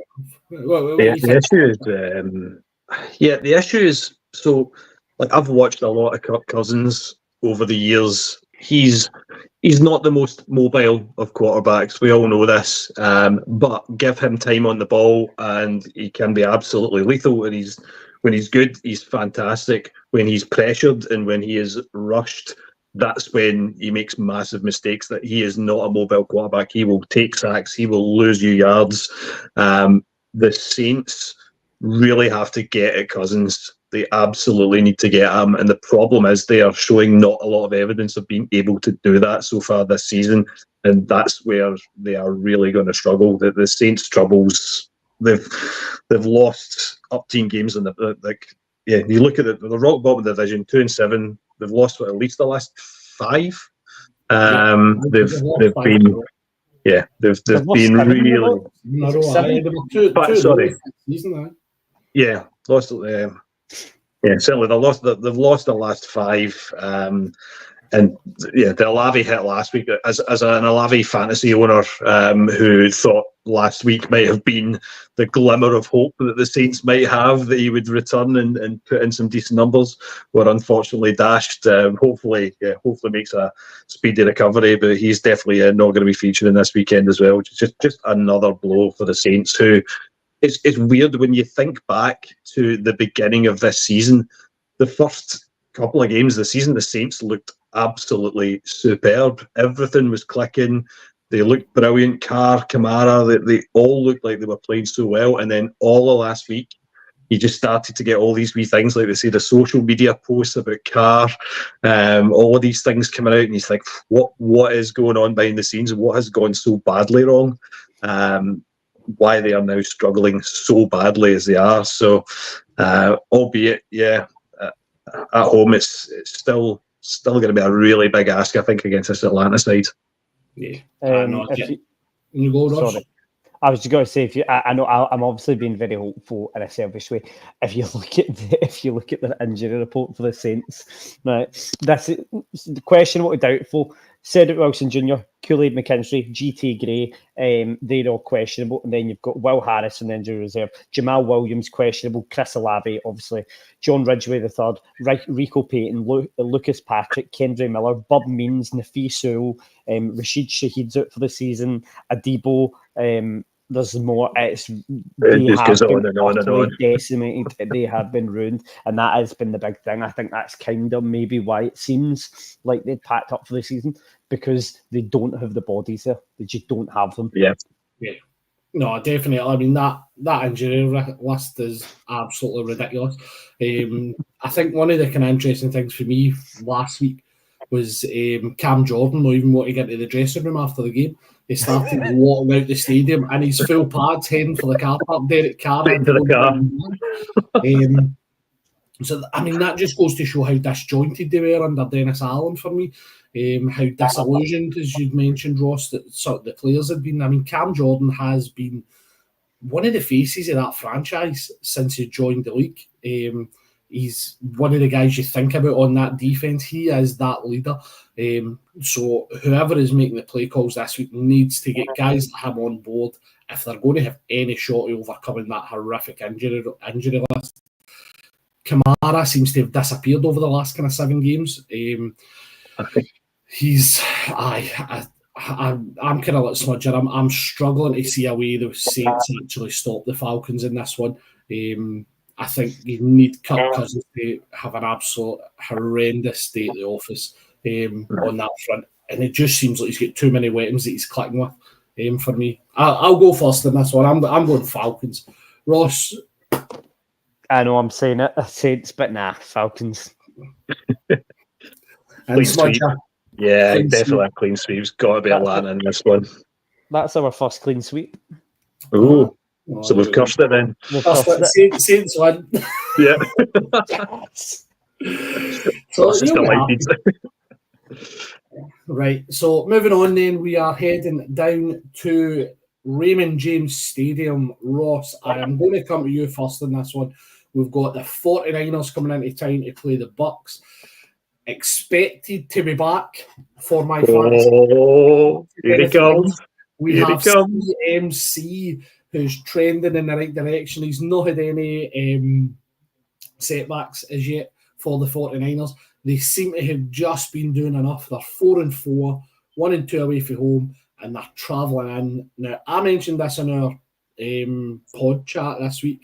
issue is, so like I've watched a lot of Kirk Cousins over the years. He's not the most mobile of quarterbacks. We all know this, but give him time on the ball, and he can be absolutely lethal. And when he's good, he's fantastic. When he's pressured and when he is rushed, that's when he makes massive mistakes. That he is not a mobile quarterback. He will take sacks. He will lose you yards. The Saints really have to get at Cousins. They absolutely need to get him. And the problem is they are showing not a lot of evidence of being able to do that so far this season. And that's where they are really going to struggle. The Saints' troubles, they've lost up 10 games in you look at the rock bottom of the division, 2-7. They've lost at least the last 5. They've been really. Sorry. Yeah, lost. Certainly they've lost the last 5. And yeah, the Olave hit last week. As an Olave fantasy owner who thought last week might have been the glimmer of hope that the Saints might have, that he would return and put in some decent numbers, were unfortunately dashed. Hopefully makes a speedy recovery, but he's definitely not going to be featuring this weekend as well, which is just another blow for the Saints, who it's weird when you think back to the beginning of this season. The first couple of games of the season, the Saints looked absolutely superb. Everything was clicking. They looked brilliant. Carr, Kamara, they all looked like they were playing so well. And then all of last week, you just started to get all these wee things, like they say, the social media posts about Carr, all of these things coming out, and you think, what is going on behind the scenes? What has gone so badly wrong? Why they are now struggling so badly as they are. So, albeit, at home, it's still going to be a really big ask, I think, against this Atlanta side. Yeah. You go, Ross? Sorry. I was just going to say, I know I'm obviously being very hopeful in a selfish way. If you look at the injury report for the Saints, right, that's the question. What we're doubtful: Cedric Wilson Jr., Kool-Aid McKinstry, GT Gray, they're all questionable. And then you've got Will Harris in the injury reserve, Jamal Williams questionable, Chris Olave obviously, John Ridgway III, Rico Payton, Lucas Patrick, Kendra Miller, Bob Means, Nafi Sewell, Rashid Shaheed's out for the season, Adebo. There's more. They have been utterly decimated. They have been ruined, and that has been the big thing. I think that's kind of maybe why it seems like they'd packed up for the season, because they don't have the bodies there. They just don't have them. Yeah. No, definitely. I mean, that injury list is absolutely ridiculous. I think one of the kind of interesting things for me last week was Cam Jordan not even wanting to get into the dressing room after the game. He started walking out the stadium and he's full pads heading for the car park. Derek Carr. So, I mean, that just goes to show how disjointed they were under Dennis Allen for me. How disillusioned, as you'd mentioned, Ross, that sort of the players have been. I mean, Cam Jordan has been one of the faces of that franchise since he joined the league. He's one of the guys you think about on that defense. He is that leader. So whoever is making the play calls this week needs to get guys that have on board if they're going to have any shot of overcoming that horrific injury list. Kamara seems to have disappeared over the last kind of 7 games. I'm kind of like Smudger. I'm struggling to see a way the Saints actually stop the Falcons in this one. I think you need Kirk Cousins to have an absolute horrendous day at the office on that front. And it just seems like he's got too many weapons that he's clicking with for me. I'll go first in this one. I'm going Falcons. Ross? I know I'm saying it, Saints, but nah, Falcons. Clean sweep. Yeah, definitely a clean sweep. It's got to be Atlanta in this one. That's our first clean sweep. Ooh. So we've cursed it then. Saints win. Yeah. So right. So moving on then, we are heading down to Raymond James Stadium. Ross, I am going to come to you first in this one. We've got the 49ers coming into town to play the Bucks. Expected to be back for my fans. Oh, here he comes. We have CMC, who's trending in the right direction. He's not had any setbacks as yet for the 49ers. They seem to have just been doing enough. They're 4-4, 1-2 away from home, and they're travelling in. Now, I mentioned this in our pod chat this week.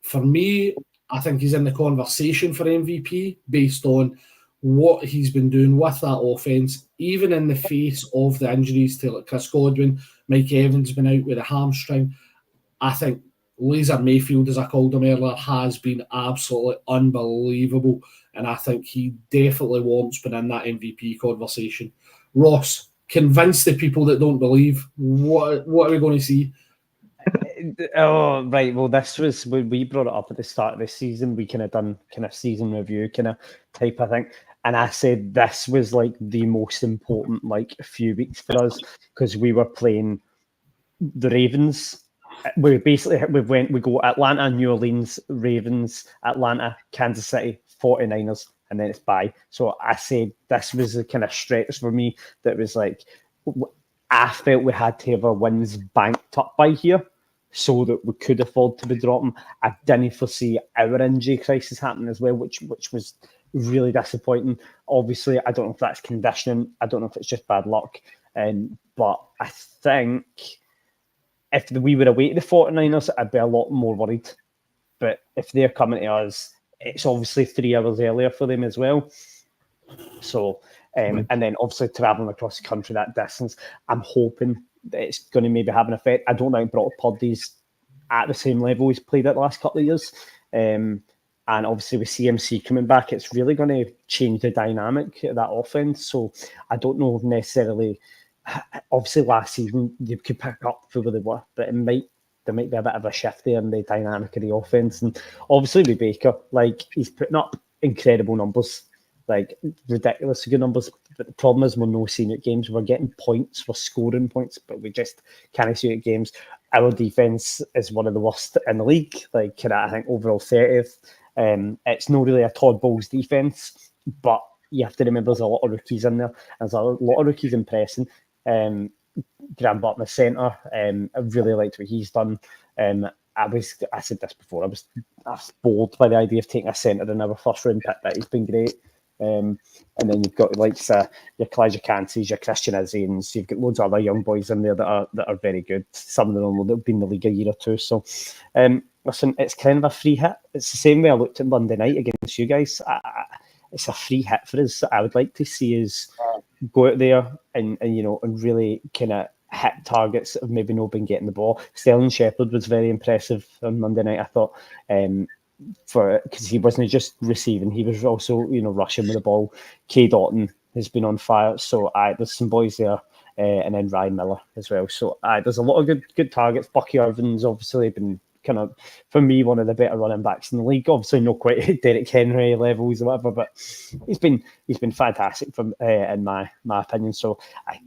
For me, I think he's in the conversation for MVP based on what he's been doing with that offense, even in the face of the injuries to like Chris Godwin, Mike Evans been out with a hamstring. I think Laser Mayfield, as I called him earlier, has been absolutely unbelievable, and I think he definitely wants been in that MVP conversation. Ross, convince the people that don't believe. What are we going to see? Oh, right. Well, this was when we brought it up at the start of the season. We kind of done kind of season review kind of type of thing. And I said this was like the most important like few weeks for us because we were playing the Ravens. We go Atlanta, New Orleans, Ravens, Atlanta, Kansas City, 49ers, and then it's bye. So I said this was a kind of stretch for me that was like, I felt we had to have our wins banked up by here so that we could afford to be dropping. I didn't foresee our injury crisis happening as well, which was really disappointing. Obviously, I don't know if that's conditioning. I don't know if it's just bad luck. But I think if we were away to the 49ers, I'd be a lot more worried. But if they're coming to us, it's obviously 3 hours earlier for them as well. So, and then obviously travelling across the country that distance, I'm hoping that it's going to maybe have an effect. I don't think Brock Purdy's at the same level he's played at the last couple of years. And obviously with CMC coming back, it's really going to change the dynamic of that offense. So I don't know necessarily. Obviously, last season you could pick up for where they were, but there might be a bit of a shift there in the dynamic of the offense. And obviously with Baker, like he's putting up incredible numbers, like ridiculously good numbers. But the problem is we're no seeing it games. We're getting points, we're scoring points, but we just can't see it games. Our defense is one of the worst in the league. Like I think overall 30th. It's not really a Todd Bowles defense, but you have to remember there's a lot of rookies in there. There's a lot of rookies impressing. Graham Button, the centre, I really liked what he's done. I said this before, I was bored by the idea of taking a centre in our first round pick, but he's been great. And then you've got like your Kalijah Kansis, your Christian Izzians, you've got loads of other young boys in there that are very good. Some of them have been in the league a year or two. So listen, it's kind of a free hit. It's the same way I looked at Monday night against you guys. It's a free hit for us. I would like to see us go out there and really kind of hit targets that have maybe not been getting the ball. Sterling Shepard was very impressive on Monday night, I thought, because he wasn't just receiving, he was also rushing with the ball. Kay Doughton has been on fire, so there's some boys there, and then Ryan Miller as well. So there's a lot of good targets. Bucky Irvin's obviously been kind of, for me, one of the better running backs in the league. Obviously, not quite at Derrick Henry levels or whatever, but he's been fantastic from in my opinion. So,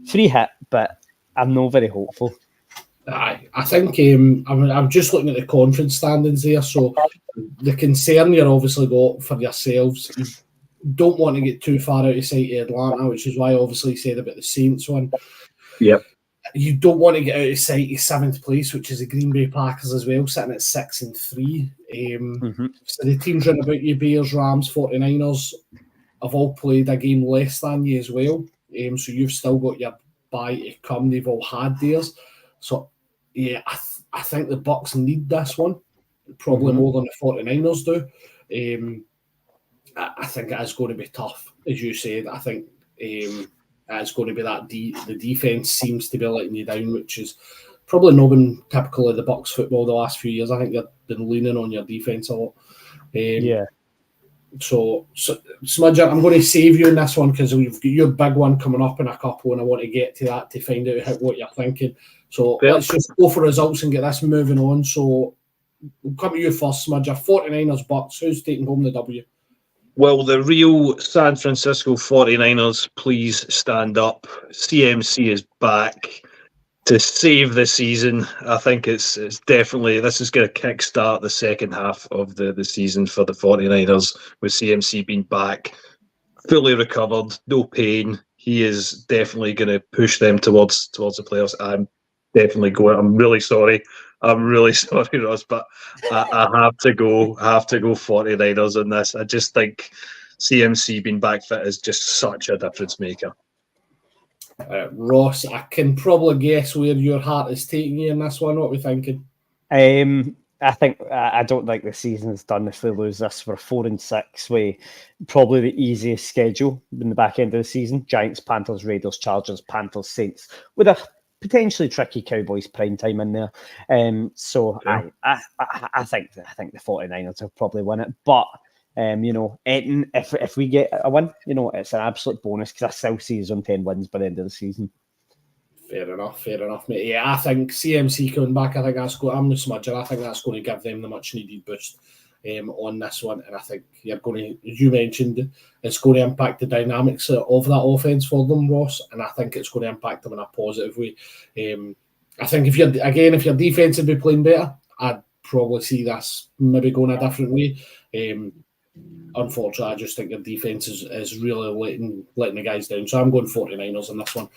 free hit, but I'm not very hopeful. I think I'm just looking at the conference standings there. So, the concern you're obviously got for yourselves, you don't want to get too far out of sight of Atlanta, which is why I obviously said about the Saints one. Yep. You don't want to get out of sight of 7th place, which is the Green Bay Packers as well, sitting at 6-3. So the teams round about you, Bears, Rams, 49ers, have all played a game less than you as well. So you've still got your bye to come. They've all had theirs. So, yeah, I think the Bucks need this one, probably more than the 49ers do. I think it is going to be tough, as you said. I think it's going to be that the defense seems to be letting you down, which is probably not been typical of the Bucks football the last few years. I think you've been leaning on your defense a lot. So Smudger, I'm going to save you in this one because we've got your big one coming up in a couple, and I want to get to that to find out what you're thinking. So let's just go for results and get this moving on. So we'll come to you first, Smudger. 49ers Bucks. Who's taking home the W? Well, the real San Francisco 49ers, please stand up. CMC is back to save the season. I think it's definitely, this is going to kickstart the second half of the season for the 49ers with CMC being back, fully recovered, no pain. He is definitely going to push them towards the playoffs. I'm really sorry, Ross, but I have to go 49ers in this. I just think CMC being back fit is just such a difference maker. Ross, I can probably guess where your heart is taking you in this one. What are we thinking? I don't think the season's done if they lose this. We're 4-6 with probably the easiest schedule in the back end of the season. Giants, Panthers, Raiders, Chargers, Panthers, Saints, with a potentially tricky Cowboys prime time in there. So yeah. I think the 49ers will probably win it. But Eton, if we get a win, it's an absolute bonus because I still see us on 10 wins by the end of the season. Fair enough, mate. Yeah, I think CMC coming back, I'm a smudger. I think that's going to give them the much needed boost on this one. And I think you mentioned, it's going to impact the dynamics of that offense for them, Ross. And I think it's going to impact them in a positive way. I think if your defense would be playing better, I'd probably see this maybe going a different way. Unfortunately, I just think their defense is really letting the guys down. So I'm going 49ers on this one.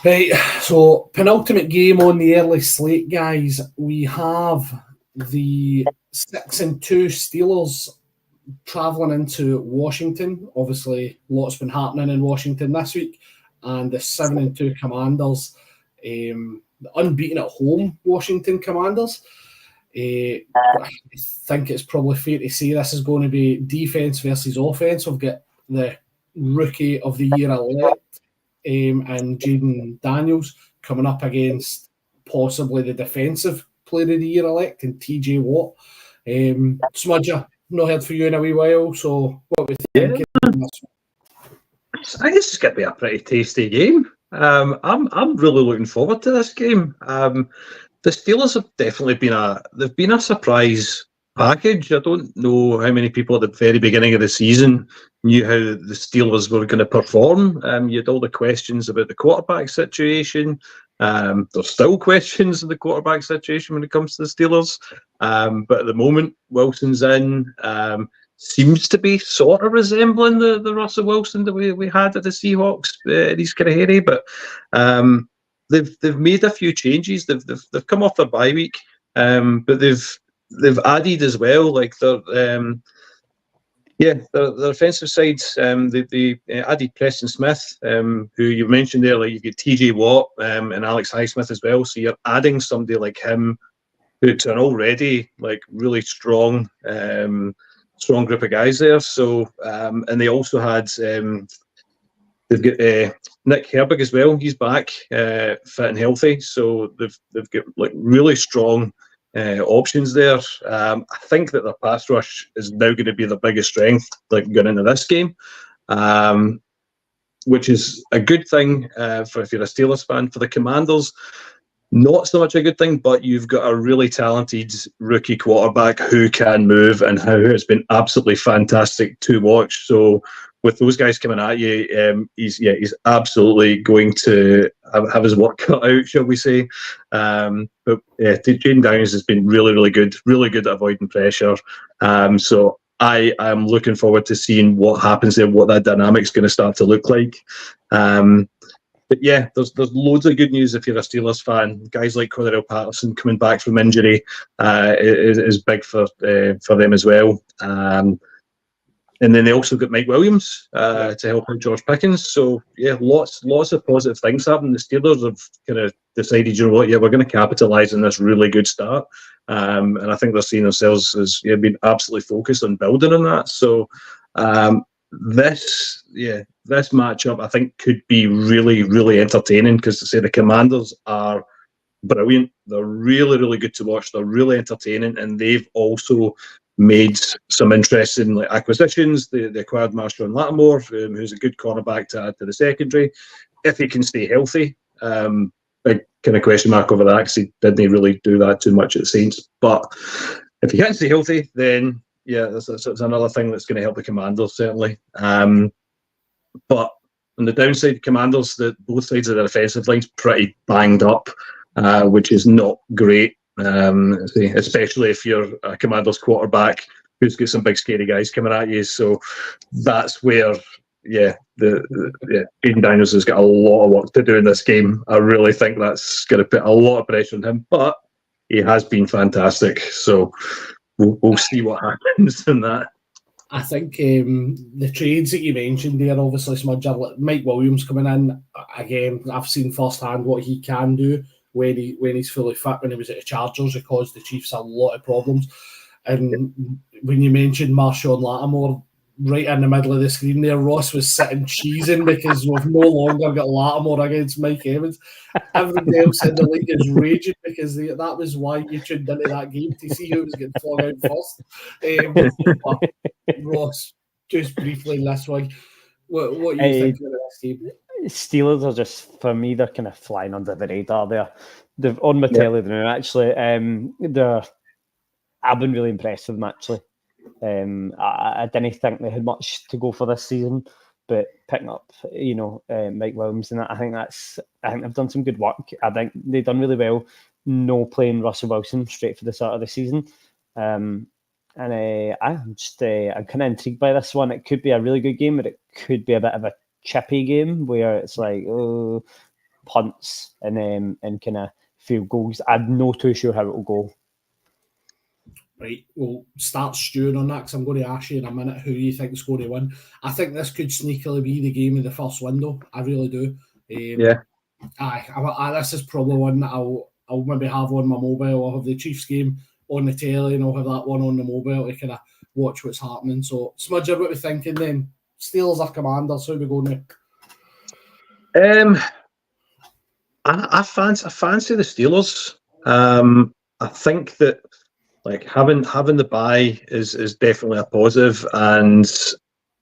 Right, so penultimate game on the early slate, guys. We have the 6-2 Steelers travelling into Washington. Obviously, lots been happening in Washington this week. And the 7-2 Commanders, unbeaten at home Washington Commanders. I think it's probably fair to say this is going to be defense versus offense. We've got the rookie of the year elect and Jaden Daniels coming up against possibly the defensive player of the year elect and TJ Watt. Smudger, not heard from you in a wee while, so what we think? I guess it's going to be a pretty tasty game. I'm really looking forward to this game. The Steelers have definitely been a surprise package. I don't know how many people at the very beginning of the season knew how the Steelers were going to perform. You had all the questions about the quarterback situation. There's still questions in the quarterback situation when it comes to the Steelers. But at the moment, Wilson's in. Seems to be sort of resembling the Russell Wilson that we had at the Seahawks in his career. But they've made a few changes. They've come off their bye week, but they've added as well, like their offensive sides. They added Preston Smith, who you mentioned earlier. You get TJ Watt and Alex Highsmith as well. So you're adding somebody like him to an already like really strong group of guys there. So and they also had they've got Nick Herbig as well. He's back, fit and healthy. So they've got like really strong options there. I think that their pass rush is now going to be the biggest strength, like going into this game, which is a good thing for if you're a Steelers fan. For the Commanders, not so much a good thing, but you've got a really talented rookie quarterback who can move and who has been absolutely fantastic to watch. So with those guys coming at you, he's absolutely going to have his work cut out, shall we say. But Jaden Daniels has been really good at avoiding pressure. So I am looking forward to seeing what happens there, what that dynamic's going to start to look like. But yeah, there's loads of good news if you're a Steelers fan. Guys like Cordarrelle Patterson coming back from injury is big for them as well. And then they also got Mike Williams to help out George Pickens. So yeah, lots of positive things happening. The Steelers have kind of decided, you know what, we're going to capitalise on this really good start. And I think they're seeing themselves as being absolutely focused on building on that. So this matchup I think could be really entertaining because the Commanders are brilliant. They're really good to watch. They're really entertaining, and they've also made some interesting acquisitions. They acquired Marshawn Lattimore, who's a good cornerback to add to the secondary. If he can stay healthy, big kind of question mark over that because he didn't really do that too much at the Saints. But if he can't stay healthy, then yeah, that's another thing that's going to help the Commanders, certainly. But on the downside, Commanders, both sides of the defensive line's pretty banged up, which is not great, especially if you're a Commanders quarterback who's got some big scary guys coming at you. So that's where, Jaden Daniels has got a lot of work to do in this game. I really think that's going to put a lot of pressure on him, but he has been fantastic. So we'll see what happens in that. I think the trades that you mentioned there, obviously, Smudger, Mike Williams coming in, again, I've seen firsthand what he can do when he's fully fit. When he was at the Chargers, he caused the Chiefs a lot of problems. And when you mentioned Marshawn Lattimore, right in the middle of the screen there, Ross was sitting cheesing because we've no longer got Lattimore against Mike Evans. Everybody else in the league is raging because that was why you tuned into that game, to see who was getting flung out first. But Ross, just briefly in this one, what are you thinking of this game? Steelers are just, for me, they're kind of flying under the radar there. They've on my telly now, actually. I've been really impressed with them, actually. I didn't think they had much to go for this season, but picking up, Mike Williams, and I think they've done some good work. I think they've done really well. No playing Russell Wilson straight for the start of the season, and I'm kind of intrigued by this one. It could be a really good game, but it could be a bit of a chippy game where it's like punts and kind of field goals. I'm not too sure how it will go. Right, we'll start stewing on that because I'm going to ask you in a minute who you think is going to win. I think this could sneakily be the game of the first window. I really do. This is probably one that I'll maybe have on my mobile. I'll have the Chiefs game on the telly and I'll have that one on the mobile to kind of watch what's happening. So, Smudger, what are we thinking then? Steelers or Commanders? How are we going now? I fancy the Steelers. I think that having the bye is definitely a positive, and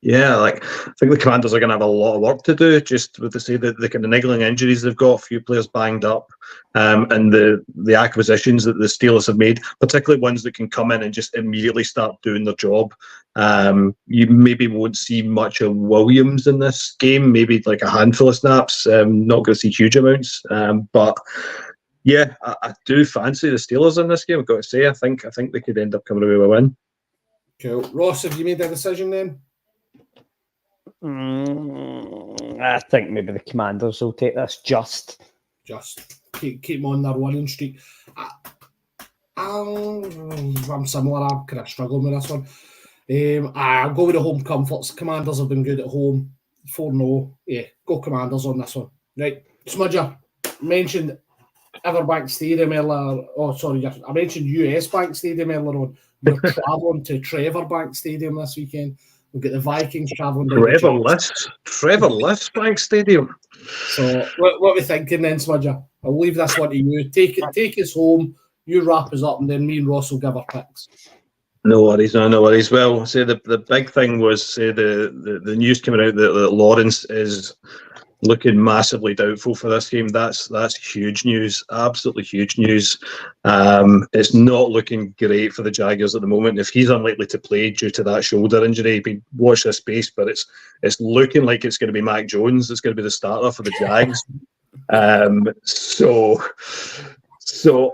I think the Commanders are going to have a lot of work to do. Just with the kind of niggling injuries they've got, a few players banged up, and the acquisitions that the Steelers have made, particularly ones that can come in and just immediately start doing their job. You maybe won't see much of Williams in this game, maybe like a handful of snaps. Not going to see huge amounts, but. Yeah, I do fancy the Steelers in this game. I've got to say, I think they could end up coming away with a win. Cool. Ross, have you made a decision then? I think maybe the Commanders will take this. Just keep them on their winning streak. I'm similar. I'm kind of struggling with this one. I'll go with the home comforts. Commanders have been good at home. 4-0. Yeah, go Commanders on this one. Right, Smudger mentioned Everbank Stadium earlier. Oh, sorry, I mentioned US Bank Stadium earlier on. We're travelling to Trevor Bank Stadium this weekend. We've got the Vikings travelling down Trevor List Bank Stadium. So, what are we thinking then, Smudger? I'll leave this one to you. Take us home. You wrap us up, and then me and Ross will give our picks. No worries. Well, say the big thing was the news coming out that Lawrence is looking massively doubtful for this game. That's huge news, absolutely huge news. It's not looking great for the Jaguars at the moment. If he's unlikely to play due to that shoulder injury, watch this space. But it's looking like it's going to be Mac Jones that's going to be the starter for the Jags. So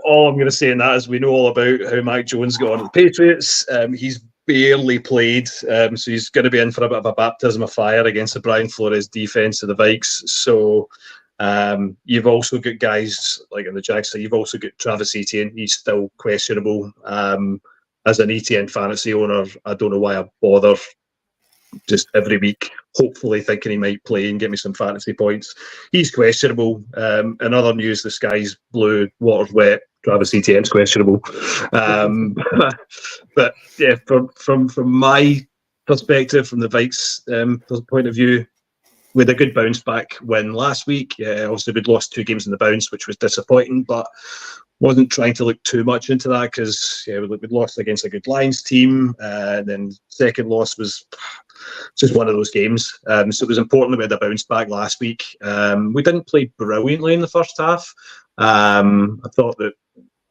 all I'm going to say in that is we know all about how Mac Jones got on the Patriots. He's barely played, so he's going to be in for a bit of a baptism of fire against the Brian Flores defense of the Vikes. So you've also got guys like in the Jags. So you've also got Travis Etienne. He's still questionable. As an Etienne fantasy owner, I don't know why I bother just every week, hopefully thinking he might play and get me some fantasy points. He's questionable. In other news, the sky's blue, water's wet. Travis Etienne's questionable. But yeah, from my perspective, from the Vikes point of view, we had a good bounce back win last week. Obviously, we'd lost 2 games in the bounce, which was disappointing, but wasn't trying to look too much into that because we'd lost against a good Lions team. And then second loss was just one of those games. So it was important that we had a bounce back last week. We didn't play brilliantly in the first half. I thought that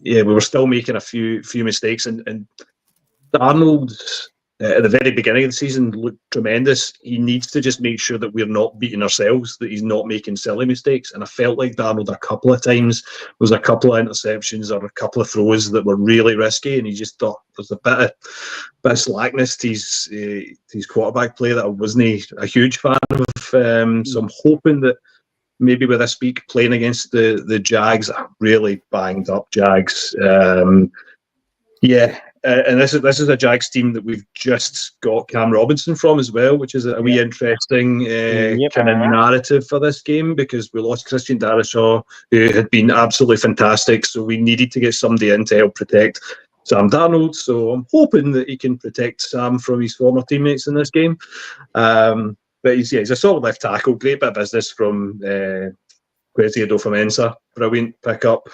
we were still making a few mistakes, and Arnold at the very beginning of the season looked tremendous. He needs to just make sure that we're not beating ourselves, that he's not making silly mistakes. And I felt like Darnold a couple of times was a couple of interceptions or a couple of throws that were really risky, and he just thought there's a bit of slackness to his quarterback play that I wasn't a huge fan of. So I'm hoping that maybe with this week playing against the Jags, really banged up Jags. and this is a Jags team that we've just got Cam Robinson from as well, which is a wee interesting kind of narrative for this game, because we lost Christian Darrisaw, who had been absolutely fantastic. So we needed to get somebody in to help protect Sam Darnold. So I'm hoping that he can protect Sam from his former teammates in this game. But he's a solid left tackle. Great bit of business from Kwesi Adofo-Mensah. Brilliant pickup.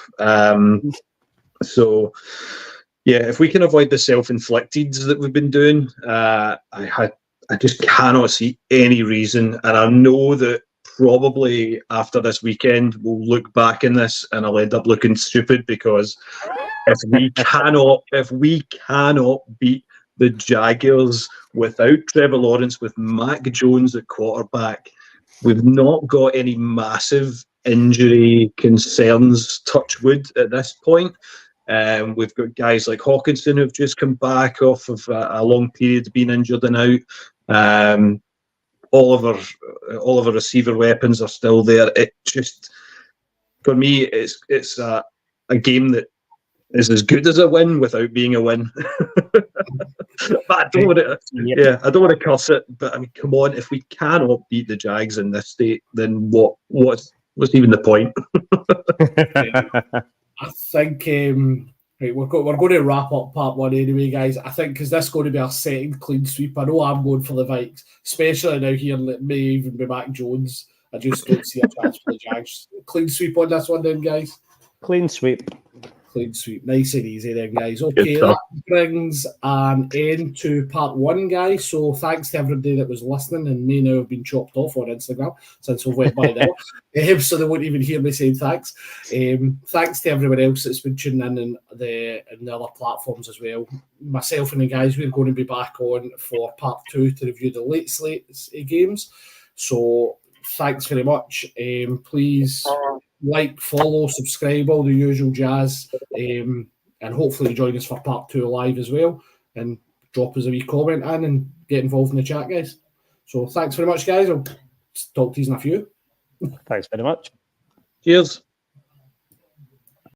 So, yeah, if we can avoid the self-inflicteds that we've been doing, I just cannot see any reason. And I know that probably after this weekend, we'll look back in this and I'll end up looking stupid, because if we cannot beat the Jaguars without Trevor Lawrence, with Mac Jones at quarterback, we've not got any massive injury concerns, touch wood, at this point. We've got guys like Hawkinson who've just come back off of a long period of being injured and out. All of our receiver weapons are still there. It just, for me, it's a game that is as good as a win without being a win. But I don't want to curse it. But I mean, come on, if we cannot beat the Jags in this state, then what's even the point? I think right, we're going to wrap up part one anyway, guys. I think because this is going to be our second clean sweep. I know I'm going for the Vikes, especially now hearing that may even be Mac Jones. I just don't see a chance for the Jags. Clean sweep on this one, then, guys. Clean sweep. Clean sweep, nice and easy then, guys. Okay, that brings an end to part one, guys. So thanks to everybody that was listening and may now have been chopped off on Instagram since we've went by there. So they won't even hear me saying thanks. Thanks to everyone else that's been tuning in the other platforms as well. Myself and the guys, we're going to be back on for part two to review the late slate games. So thanks very much. Please like, follow, subscribe, all the usual jazz, and hopefully join us for part two live as well, and drop us a wee comment in and get involved in the chat, guys. So thanks very much, guys. I'll talk to you in a few. Thanks very much. Cheers.